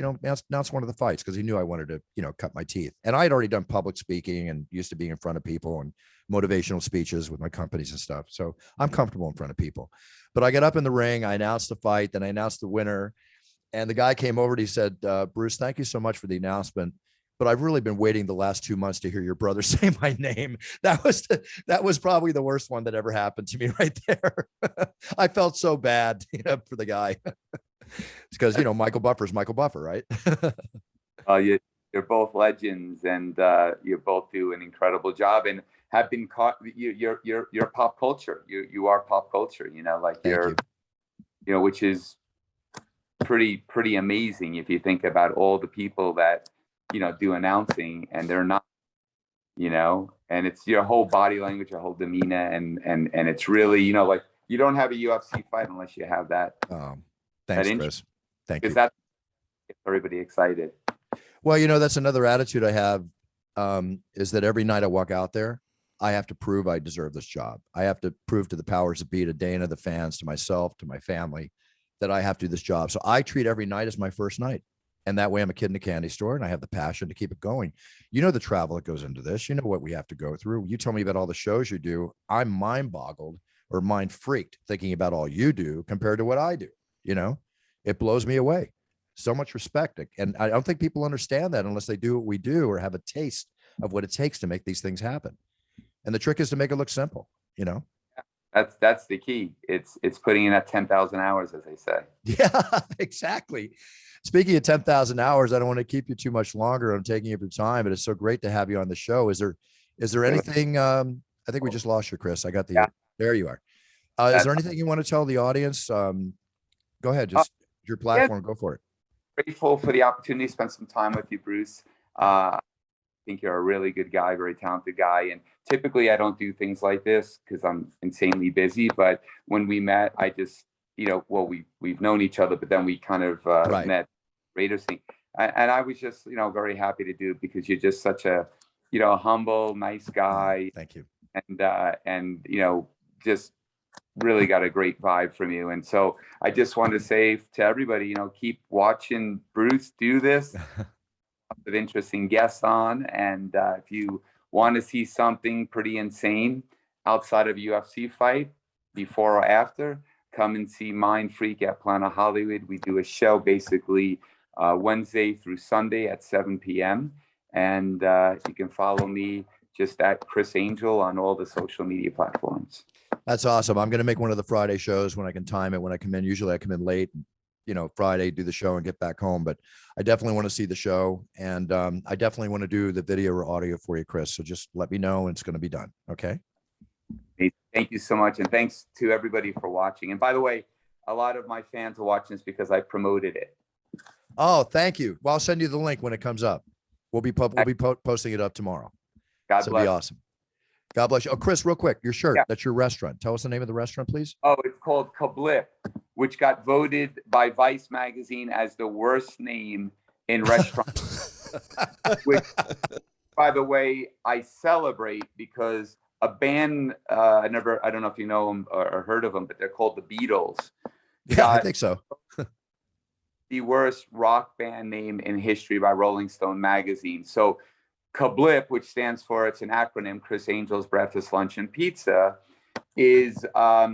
announce one of the fights?" Because he knew I wanted to, cut my teeth. And I had already done public speaking and used to being in front of people and motivational speeches with my companies and stuff. So I'm comfortable in front of people. But I got up in the ring, I announced the fight, then I announced the winner. And the guy came over and he said, "Bruce, thank you so much for the announcement. but I've really been waiting the last 2 months to hear your brother say my name. That was probably the worst one that ever happened to me right there. I felt so bad, for the guy. It's because, Michael Buffer's Michael Buffer, right? You're both legends, and you both do an incredible job, and have been caught. You're pop culture. You are pop culture. Thank you. Which is pretty amazing if you think about all the people that do announcing, and they're not. And it's your whole body language, your whole demeanor, and it's really like you don't have a UFC fight unless you have that. Thanks, Chris. Thank you. Because that gets everybody excited. Well, that's another attitude I have, is that every night I walk out there, I have to prove I deserve this job. I have to prove to the powers that be, to Dana, the fans, to myself, to my family, that I have to do this job. So I treat every night as my first night. And that way I'm a kid in a candy store, and I have the passion to keep it going. The travel that goes into this, what we have to go through. You tell me about all the shows you do. I'm mind boggled or mind freaked thinking about all you do compared to what I do. It blows me away. So much respect. And I don't think people understand that unless they do what we do or have a taste of what it takes to make these things happen. And the trick is to make it look simple, That's the key. It's putting in that 10,000 hours, as they say. Yeah, exactly. Speaking of 10,000 hours, I don't want to keep you too much longer. I'm taking up your time, but it's so great to have you on the show. Is there anything, I think we just lost you, Chris. I got there you are. Is there anything you want to tell the audience? Go ahead. Just your platform. Go for it. Grateful for the opportunity to spend some time with you, Bruce. I think you're a really good guy, very talented guy. And typically I don't do things like this because I'm insanely busy. But when we met, I just, we've known each other, but then we kind of met Raiders thing. And I was just, very happy to do it because you're just such a, humble, nice guy. Thank you. And just really got a great vibe from you. And so I just want to say to everybody, keep watching Bruce do this. With interesting guests on, and if you want to see something pretty insane outside of a UFC fight, before or after, come and see Mind Freak at Planet Hollywood. We do a show basically Wednesday through Sunday at 7 p.m. And you can follow me just at Criss Angel on all the social media platforms. That's awesome. I'm going to make one of the Friday shows when I can time it, when I come in. Usually I come in late, Friday, do the show and get back home. But I definitely want to see the show. And I definitely want to do the video or audio for you, Chris. So just let me know and it's going to be done. Okay. Thank you so much. And thanks to everybody for watching. And by the way, a lot of my fans are watching this because I promoted it. Oh, thank you. Well, I'll send you the link when it comes up. We'll be posting it up tomorrow. God bless. It'll be awesome. God bless you. Oh, Chris, real quick, your shirt, that's your restaurant. Tell us the name of the restaurant, please. Oh, it's called Kablip, which got voted by Vice magazine as the worst name in restaurants. Which, by the way, I celebrate because a band, I don't know if you know them or heard of them, but they're called the Beatles. Yeah, I think so. The worst rock band name in history by Rolling Stone magazine. So Kablip, which stands for, it's an acronym, Criss Angel's Breakfast, Lunch, and Pizza, is a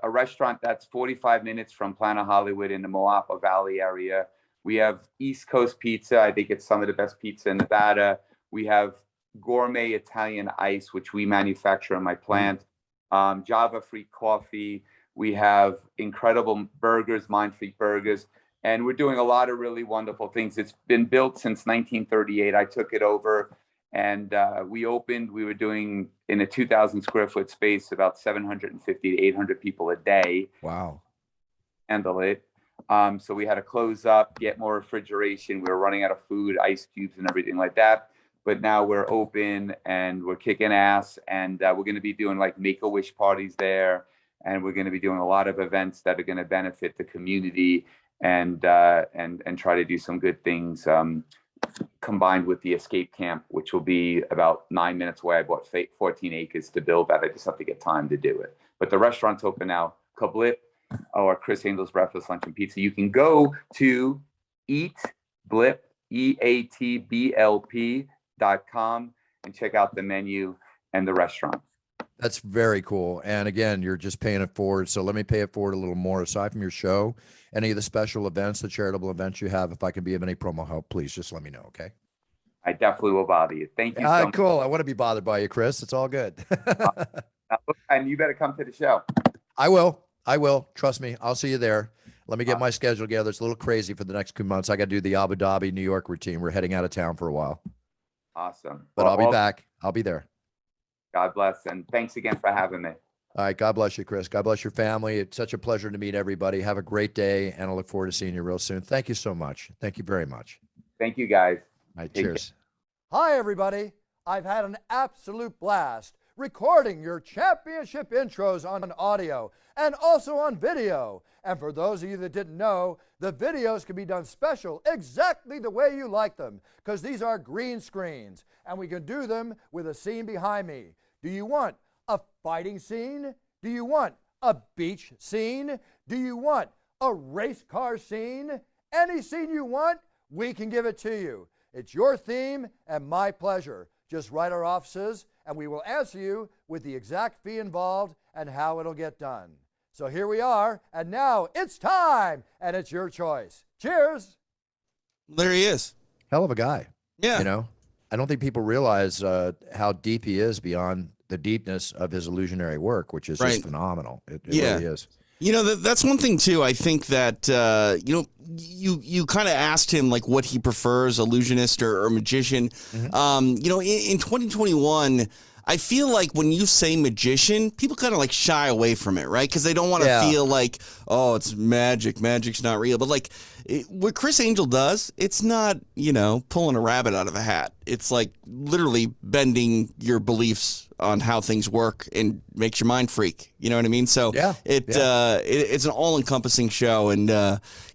restaurant that's 45 minutes from Planet Hollywood in the Moapa Valley area. We have East Coast pizza. I think it's some of the best pizza in Nevada. We have gourmet Italian ice, which we manufacture in my plant. Java-free coffee. We have incredible burgers, Mind Freak burgers. And we're doing a lot of really wonderful things. It's been built since 1938. I took it over and we were doing in a 2,000 square foot space, about 750 to 800 people a day. Wow. Handle it. So we had to close up, get more refrigeration. We were running out of food, ice cubes and everything like that. But now we're open and we're kicking ass. And we're going to be doing like Make-A-Wish parties there. And we're going to be doing a lot of events that are going to benefit the community and try to do some good things combined with the escape camp, which will be about 9 minutes away. I bought 14 acres to build that. I just have to get time to do it. But the restaurant's open now, Kablip, or Criss Angel's Breakfast, Lunch, and Pizza. You can go to eatblip, EATBLP.com and check out the menu and the restaurant. That's very cool. And again, you're just paying it forward. So let me pay it forward a little more. Aside from your show, any of the special events, the charitable events you have, if I can be of any promo help, please just let me know. Okay. I definitely will bother you. Thank you so much. Cool. I want to be bothered by you, Chris. It's all good. And you better come to the show. I will. I will. Trust me. I'll see you there. Let me get my schedule together. It's a little crazy for the next 2 months. I got to do the Abu Dhabi, New York routine. We're heading out of town for a while. Awesome. But I'll be back. I'll be there. God bless. And thanks again for having me. All right. God bless you, Chris. God bless your family. It's such a pleasure to meet everybody. Have a great day. And I look forward to seeing you real soon. Thank you so much. Thank you very much. Thank you, guys. All right. Take Cheers. care. Hi, everybody. I've had an absolute blast recording your championship intros on audio and also on video. And for those of you that didn't know, the videos can be done special exactly the way you like them, because these are green screens and we can do them with a scene behind me. Do you want a fighting scene? Do you want a beach scene? Do you want a race car scene? Any scene you want, we can give it to you. It's your theme and my pleasure. Just write our offices and we will answer you with the exact fee involved and how it'll get done. So here we are, and now it's time, and it's your choice. Cheers. There he is. Hell of a guy. Yeah. You know, I don't think people realize how deep he is beyond the deepness of his illusionary work, which is just phenomenal. It really is. You know, that's one thing too. I think that you kind of asked him like what he prefers, illusionist or magician. Mm-hmm. You know, in 2021, I feel like when you say magician, people kind of like shy away from it, right? Because they don't want to feel like, oh, it's magic. Magic's not real. But like what Criss Angel does, it's not, you know, pulling a rabbit out of a hat. It's like literally bending your beliefs on how things work and makes your mind freak. You know what I mean? So it's an all-encompassing show. And,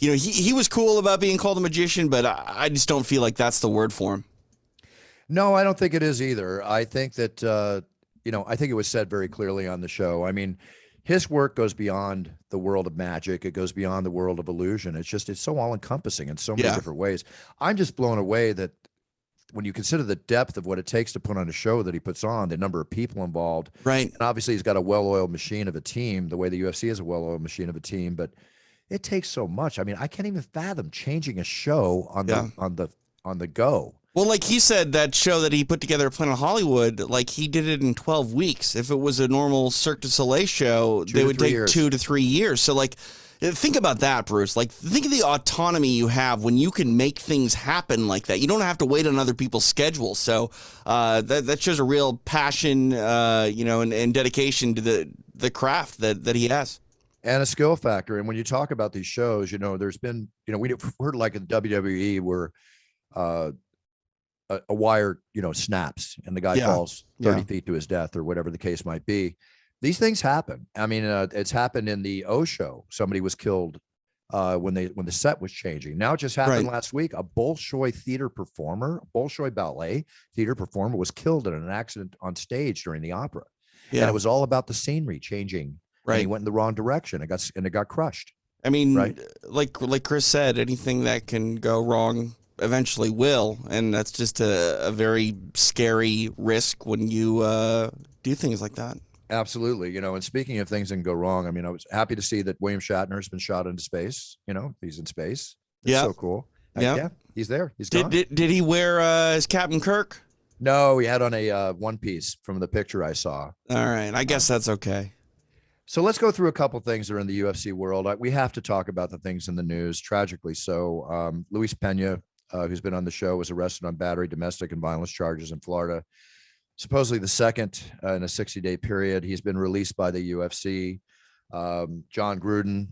you know, he was cool about being called a magician, but I just don't feel like that's the word for him. No, I don't think it is either. I think that, you know, I think it was said very clearly on the show. I mean, his work goes beyond the world of magic. It goes beyond the world of illusion. It's so all encompassing in so many different ways. I'm just blown away that when you consider the depth of what it takes to put on a show that he puts on, the number of people involved, right? And obviously he's got a well-oiled machine of a team, the way the UFC is a well-oiled machine of a team, but it takes so much. I mean, I can't even fathom changing a show on the go. Well, like he said, that show that he put together at Planet Hollywood, like he did it in 12 weeks. If it was a normal Cirque du Soleil show, they would take 2 to 3 years. So like, think about that, Bruce. Like, think of the autonomy you have when you can make things happen like that. You don't have to wait on other people's schedules. So that shows a real passion, you know, and dedication to the craft that he has. And a skill factor. And when you talk about these shows, you know, there's been, you know, we've heard like in WWE where a wire, you know, snaps and the guy falls 30 feet to his death or whatever the case might be. These things happen. I mean, it's happened in the O show. Somebody was killed when the set was changing. Now it just happened last week. A Bolshoi theater performer, Bolshoi ballet theater performer was killed in an accident on stage during the opera. Yeah. And it was all about the scenery changing. Right. And he went in the wrong direction. It got crushed. I mean, like Chris said, anything that can go wrong eventually will, and that's just a very scary risk when you do things like that. Absolutely. You know, and speaking of things that can go wrong, I mean, I was happy to see that William Shatner has been shot into space. You know, he's in space. It's so cool. Yeah, he's there. He's gone. Did he wear his Captain Kirk? No, he had on a one piece from the picture I saw. All right, I guess that's okay. So let's go through a couple things that are in the UFC world. We have to talk about the things in the news, tragically so. Luis Pena, who's been on the show, was arrested on battery, domestic, and violence charges in Florida. Supposedly the second in a 60-day period. He's been released by the UFC. John Gruden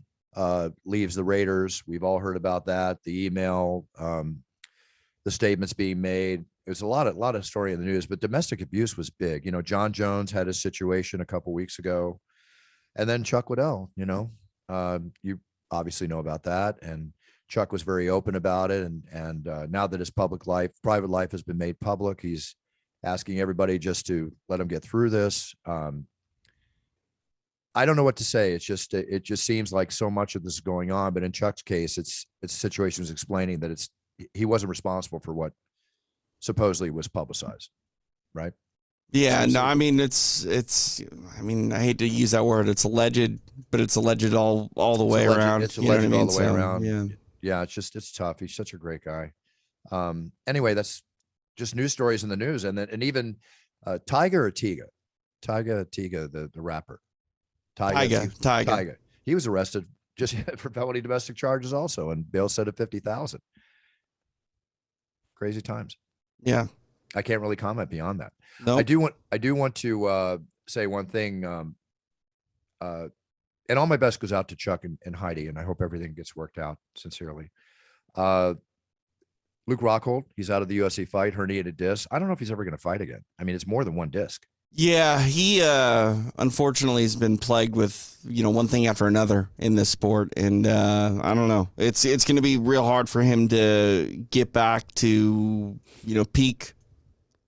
leaves the Raiders. We've all heard about that. The email, the statements being made. There's a lot of story in the news, but domestic abuse was big. You know, John Jones had a situation a couple weeks ago. And then Chuck Liddell, you know, you obviously know about that. And Chuck was very open about it. And now that his private life has been made public, he's asking everybody just to let him get through this. I don't know what to say. It just seems like so much of this is going on. But in Chuck's case, it's situations explaining that he wasn't responsible for what supposedly was publicized. Right. Yeah, no, I mean, I mean, I hate to use that word. It's alleged, but it's alleged all the way around. It's alleged all the way around. Yeah. Yeah. It's tough. He's such a great guy. Anyway, that's just news stories in the news, and even Tiger, the rapper, Tyga. He was arrested just for felony domestic charges also, and bail set at 50,000. Crazy times. Yeah, I can't really comment beyond that. Nope. I do want to say one thing. And all my best goes out to Chuck and Heidi, and I hope everything gets worked out sincerely. Luke Rockhold, he's out of the UFC fight, herniated disc. I don't know if he's ever going to fight again. I mean, it's more than one disc. Yeah, he unfortunately has been plagued with, one thing after another in this sport, and I don't know. It's going to be real hard for him to get back to, peak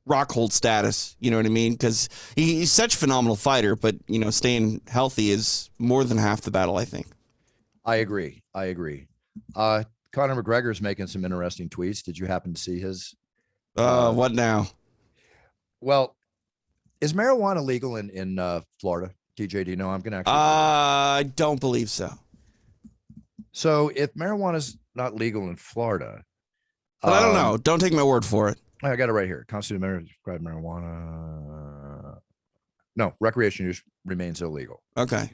Rockhold status, you know what I mean? Because he's such a phenomenal fighter, but, staying healthy is more than half the battle, I think. I agree. Conor McGregor's making some interesting tweets. Did you happen to see his? What now? Well, is marijuana legal in Florida? TJ, do you know? I'm going to actually. I don't believe so. So if marijuana is not legal in Florida. But I don't know. Don't take my word for it. I got it right here. Constitution described marijuana. No, recreation use remains illegal. Okay.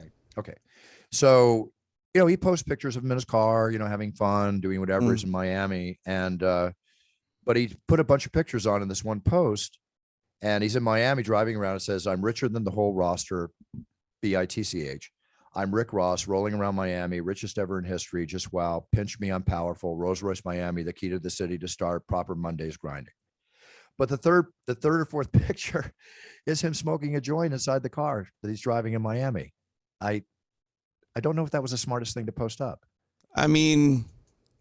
So, he posts pictures of him in his car, having fun, doing whatever is in Miami. And, but he put a bunch of pictures on in this one post, and he's in Miami driving around. It says, "I'm richer than the whole roster, BITCH. I'm Rick Ross rolling around Miami, richest ever in history. Just wow. Pinch me. I'm powerful. Rolls Royce, Miami, the key to the city to start proper Mondays grinding." But the third or fourth picture is him smoking a joint inside the car that he's driving in Miami. I don't know if that was the smartest thing to post up. I mean,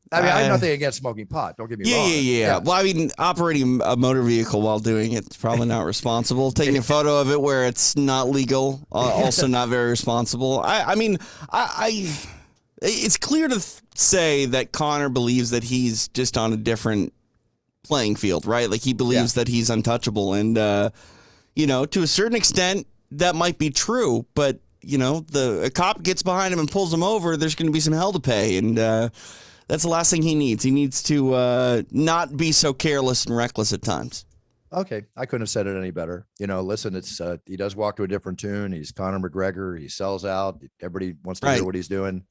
I have nothing against smoking pot. Don't get me wrong. Yeah. Well, I mean, operating a motor vehicle while doing it's probably not responsible. Taking a photo of it where it's not legal, also not very responsible. I mean, it's clear to say that Conor believes that he's just on a different playing field, right? Like he believes that he's untouchable, and to a certain extent that might be true, but a cop gets behind him and pulls him over, there's going to be some hell to pay, and that's the last thing he needs. He needs to not be so careless and reckless at times. Okay, I couldn't have said it any better. Listen, it's he does walk to a different tune. He's Conor McGregor. He sells out. Everybody wants to hear what he's doing.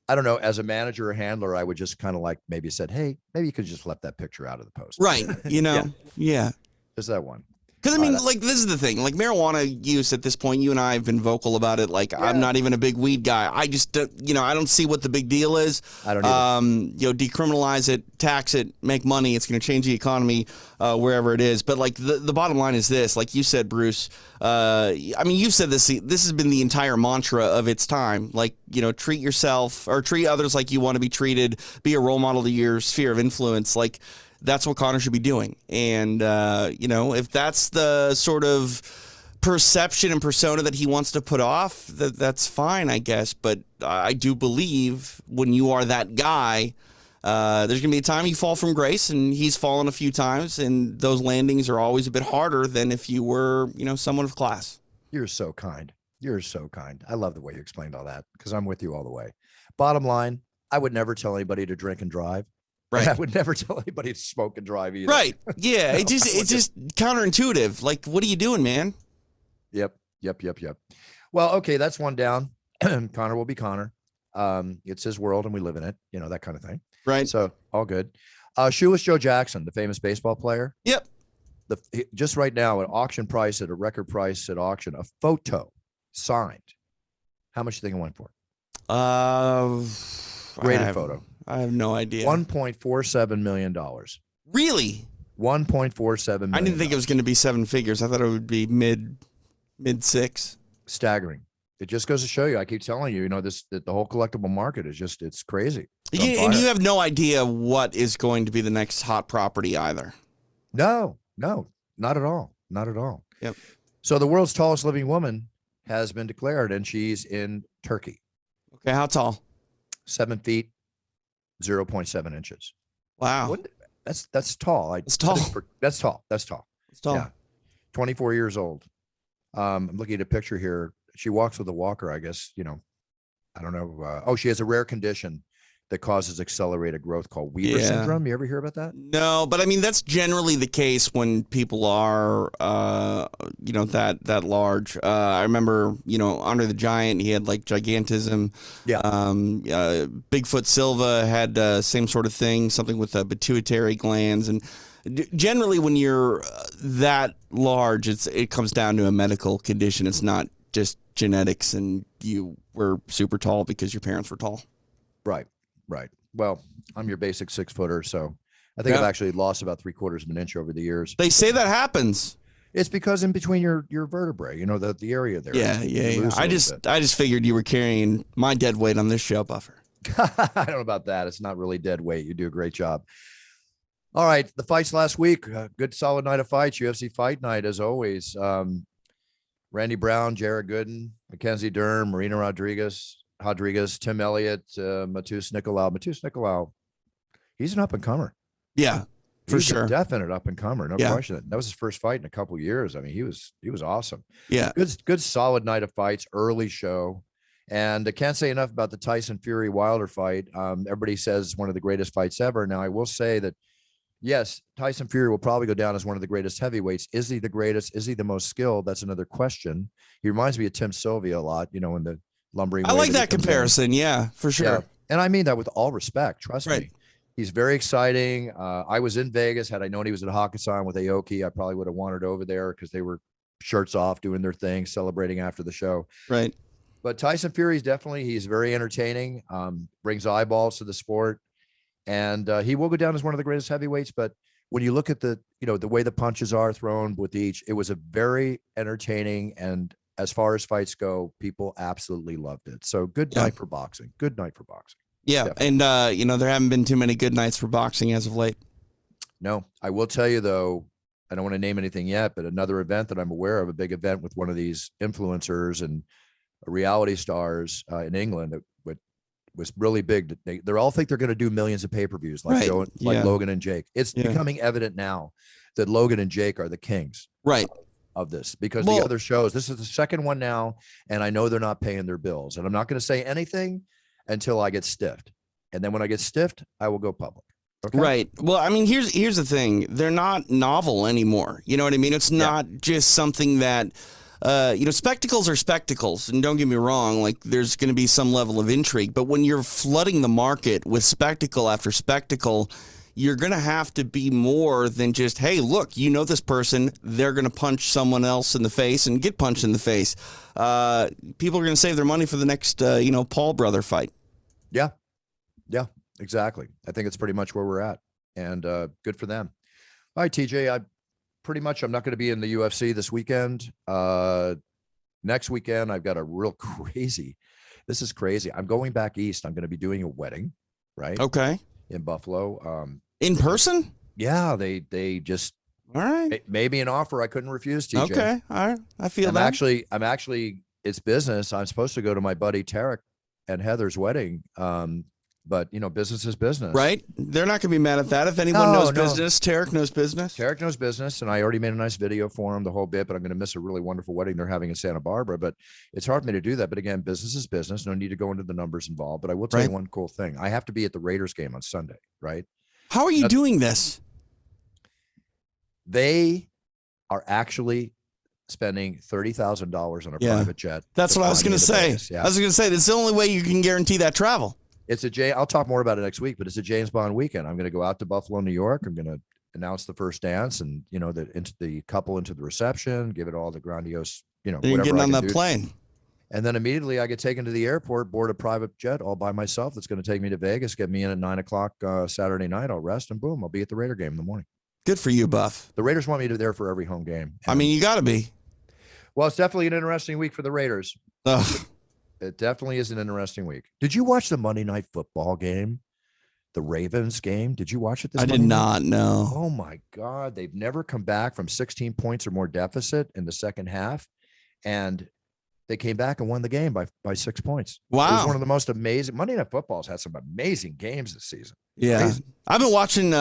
I don't know. As a manager or handler, I would just kind of maybe said, "Hey, maybe you could just left that picture out of the post." Right. Yeah. Just that one. Because, I mean, this is the thing. Like, marijuana use at this point, you and I have been vocal about it. Like, I'm not even a big weed guy. I just, I don't see what the big deal is. I don't either. Decriminalize it, tax it, make money. It's going to change the economy wherever it is. But, like, the bottom line is this. Like you said, Bruce, you've said this. This has been the entire mantra of its time. Like, treat yourself or treat others like you want to be treated. Be a role model to your sphere of influence. Like, that's what Conor should be doing. And, if that's the sort of perception and persona that he wants to put off, that's fine, I guess. But I do believe when you are that guy, there's going to be a time you fall from grace, and he's fallen a few times, and those landings are always a bit harder than if you were, someone of class. You're so kind. You're so kind. I love the way you explained all that because I'm with you all the way. Bottom line, I would never tell anybody to drink and drive. Right. I would never tell anybody to smoke and drive either. Right. Yeah. It's just counterintuitive. Like, what are you doing, man? Yep. Well, okay. That's one down. Conor will be Conor. It's his world and we live in it, that kind of thing. Right. So all good. Shoeless Joe Jackson, the famous baseball player. Yep. Just right now at auction price, at a record price at auction, a photo signed. How much do you think it went for? Graded photo. I have no idea. $1.47 million. Really? $1.47 million. I didn't think it was going to be seven figures. I thought it would be mid six. Staggering. It just goes to show you. I keep telling you, the whole collectible market is it's crazy. And you have no idea what is going to be the next hot property either. No, not at all. Not at all. Yep. So the world's tallest living woman has been declared, and she's in Turkey. Okay, how tall? 7 feet, 0.7 inches. Wow. That's tall. It's tall. That's tall. It's tall. Yeah. 24 years old. I'm looking at a picture here. She walks with a walker, I guess, I don't know. She has a rare condition. that causes accelerated growth called Weaver syndrome. You ever hear about that? No, but I mean that's generally the case when people are, that large. I remember, Andre the Giant, he had like gigantism. Yeah. Bigfoot Silva had same sort of thing, something with pituitary glands, and generally when you're that large, it comes down to a medical condition. It's not just genetics, and you were super tall because your parents were tall. Right. Well, I'm your basic 6-footer, so I think I've actually lost about 3/4 of an inch over the years. They say that happens. It's because in between your vertebrae, the area there. Yeah. I just figured you were carrying my dead weight on this show, Buffer. I don't know about that. It's not really dead weight. You do a great job. All right, the fights last week. Good solid night of fights. UFC Fight Night as always. Randy Brown, Jared Gooden, Mackenzie Dern, Marina Rodriguez, Tim Elliott, Matus Nicolau. Matus Nicolau, he's an up-and-comer. Yeah, for sure. Definite up-and-comer, no question. That was his first fight in a couple of years. I mean, he was awesome. Yeah. Good solid night of fights, early show. And I can't say enough about the Tyson Fury Wilder fight. Everybody says it's one of the greatest fights ever. Now, I will say that, yes, Tyson Fury will probably go down as one of the greatest heavyweights. Is he the greatest? Is he the most skilled? That's another question. He reminds me of Tim Sylvia a lot, in the lumbering. I like that comparison. Yeah, for sure. Yeah. And I mean that with all respect. Trust me. He's very exciting. I was in Vegas. Had I known he was at Hakkasan with Aoki, I probably would have wandered over there because they were shirts off doing their thing, celebrating after the show. Right. But Tyson Fury he's very entertaining, brings eyeballs to the sport. And he will go down as one of the greatest heavyweights. But when you look at the way the punches are thrown with each, it was a very entertaining. And as far as fights go, people absolutely loved it. So good night for boxing. Good night for boxing. Yeah. Definitely. And, there haven't been too many good nights for boxing as of late. No, I will tell you, though, I don't want to name anything yet, but another event that I'm aware of, a big event with one of these influencers and reality stars in England that was really big. They all think they're going to do millions of pay-per-views like Logan and Jake. It's becoming evident now that Logan and Jake are the kings of this because the other shows, this is the second one now, and I know they're not paying their bills. And I'm not going to say anything until I get stiffed. And then when I get stiffed, I will go public. Okay? Right. Well, I mean, here's the thing. They're not novel anymore. You know what I mean? It's not just something that spectacles are spectacles, and don't get me wrong, like there's going to be some level of intrigue, but when you're flooding the market with spectacle after spectacle, you're going to have to be more than just, hey, look, this person, they're going to punch someone else in the face and get punched in the face. People are going to save their money for the next, Paul brother fight. Yeah, exactly. I think it's pretty much where we're at, and good for them. All right, TJ, I'm not going to be in the UFC this weekend. Next weekend, I've got a real this is crazy. I'm going back east. I'm going to be doing a wedding, right? Okay. In Buffalo. In person? Yeah, they just all right. Made me an offer I couldn't refuse, TJ. Okay. All right. I feel that. I'm actually, it's business. I'm supposed to go to my buddy Tarek and Heather's wedding. But business is business, right? They're not going to be mad at that. If anyone knows business, Tarek knows business. Tarek knows business, and I already made a nice video for him, the whole bit. But I'm going to miss a really wonderful wedding they're having in Santa Barbara. But it's hard for me to do that. But again, business is business. No need to go into the numbers involved. But I will tell you one cool thing: I have to be at the Raiders game on Sunday, right? How are you doing this? They are actually spending $30,000 on a private jet. That's what I was going to say. I was going to say that's the only way you can guarantee that travel. I'll talk more about it next week, but it's a James Bond weekend. I'm going to go out to Buffalo, New York. I'm going to announce the first dance and, into the couple into the reception, give it all the grandiose, whatever. You're getting on that plane. And then immediately I get taken to the airport, board a private jet all by myself. That's going to take me to Vegas, get me in at 9:00 Saturday night. I'll rest and boom, I'll be at the Raider game in the morning. Good for you, Buff. The Raiders want me to there for every home game. I mean, you got to be. Well, it's definitely an interesting week for the Raiders. It definitely is an interesting week. Did you watch the Monday Night Football game? The Ravens game? Did you watch it this I did not, no. Oh, my God. They've never come back from 16 points or more deficit in the second half. And they came back and won the game by 6 points. Wow. It was one of the most amazing. Monday Night Football's had some amazing games this season. Yeah. Amazing. I've been watching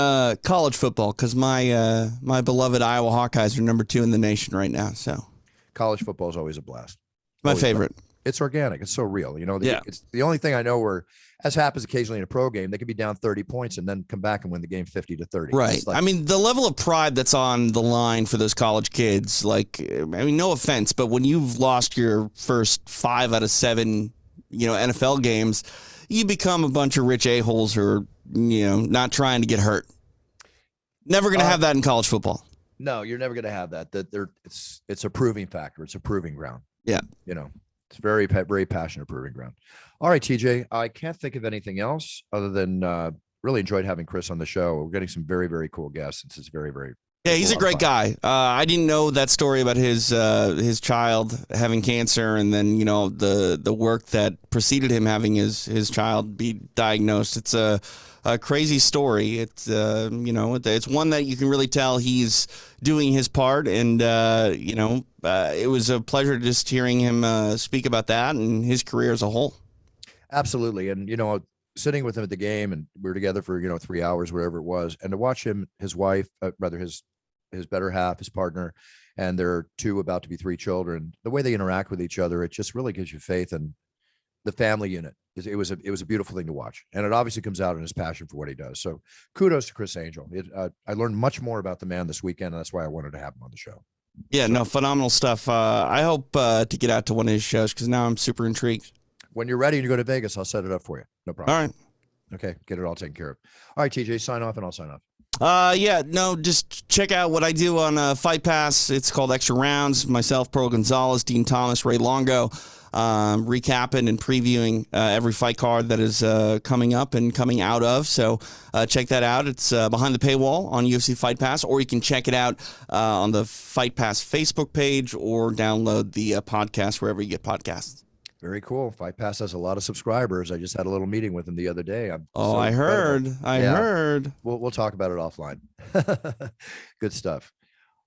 college football because my beloved Iowa Hawkeyes are number 2 in the nation right now. So college football is always a blast. My favorite. it's organic. It's so real. Yeah. It's the only thing I know where, as happens occasionally in a pro game, they could be down 30 points and then come back and win the game 50-30. Right. I mean, the level of pride that's on the line for those college kids, like, I mean, no offense, but when you've lost your first 5 out of 7, NFL games, you become a bunch of rich a-holes who are, not trying to get hurt. Never going to have that in college football. No, you're never going to have that. It's a proving factor. It's a proving ground. Yeah. It's very, very passionate proving ground. All right, TJ, I can't think of anything else other than really enjoyed having Criss on the show. We're getting some very, very cool guests. It's very, very Yeah, he's a great guy. I didn't know that story about his child having cancer, and then the work that preceded him having his child be diagnosed. It's a crazy story. It's it's one that you can really tell he's doing his part, and it was a pleasure just hearing him speak about that and his career as a whole. Absolutely, and sitting with him at the game, and we were together for 3 hours, whatever it was, and to watch him, his wife, his better half, his partner, and their 2 about to be 3 children, the way they interact with each other, it just really gives you faith in the family unit. It was a beautiful thing to watch, and it obviously comes out in his passion for what he does. So kudos to Criss Angel. I learned much more about the man this weekend, and that's why I wanted to have him on the show. Yeah, no, phenomenal stuff. I hope to get out to one of his shows because now I'm super intrigued. When you're ready to go to Vegas, I'll set it up for you. No problem. All right. Okay, get it all taken care of. All right, TJ, sign off, and I'll sign off. Just check out what I do on Fight Pass. It's called Extra Rounds. Myself, Pearl Gonzalez, Dean Thomas, Ray Longo, recapping and previewing every fight card that is coming up and coming out of. So check that out. It's behind the paywall on UFC Fight Pass, or you can check it out on the Fight Pass Facebook page or download the podcast wherever you get podcasts. Very cool. Fight Pass has a lot of subscribers. I just had a little meeting with them the other day. I heard. We'll talk about it offline. Good stuff.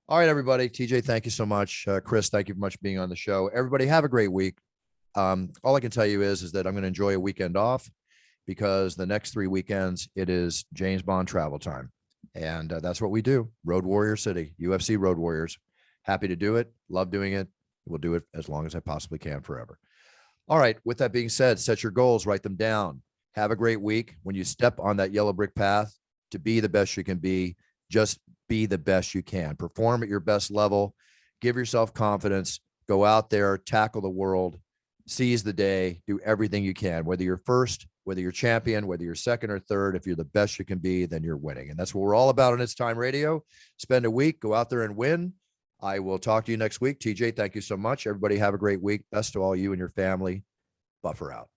All right, everybody. TJ, thank you so much. Criss, thank you very much for being on the show. Everybody, have a great week. All I can tell you is that I'm going to enjoy a weekend off because the next 3 weekends, it is James Bond travel time. And that's what we do. Road Warrior City, UFC Road Warriors. Happy to do it. Love doing it. We'll do it as long as I possibly can forever. All right. With that being said, set your goals, write them down. Have a great week. When you step on that yellow brick path to be the best you can be, just be the best you can. Perform at your best level. Give yourself confidence. Go out there, tackle the world, seize the day, do everything you can. Whether you're first, whether you're champion, whether you're second or third, if you're the best you can be, then you're winning. And that's what we're all about on It's Time Radio. Spend a week, go out there and win. I will talk to you next week. TJ, thank you so much. Everybody have a great week. Best to all you and your family. Buffer out.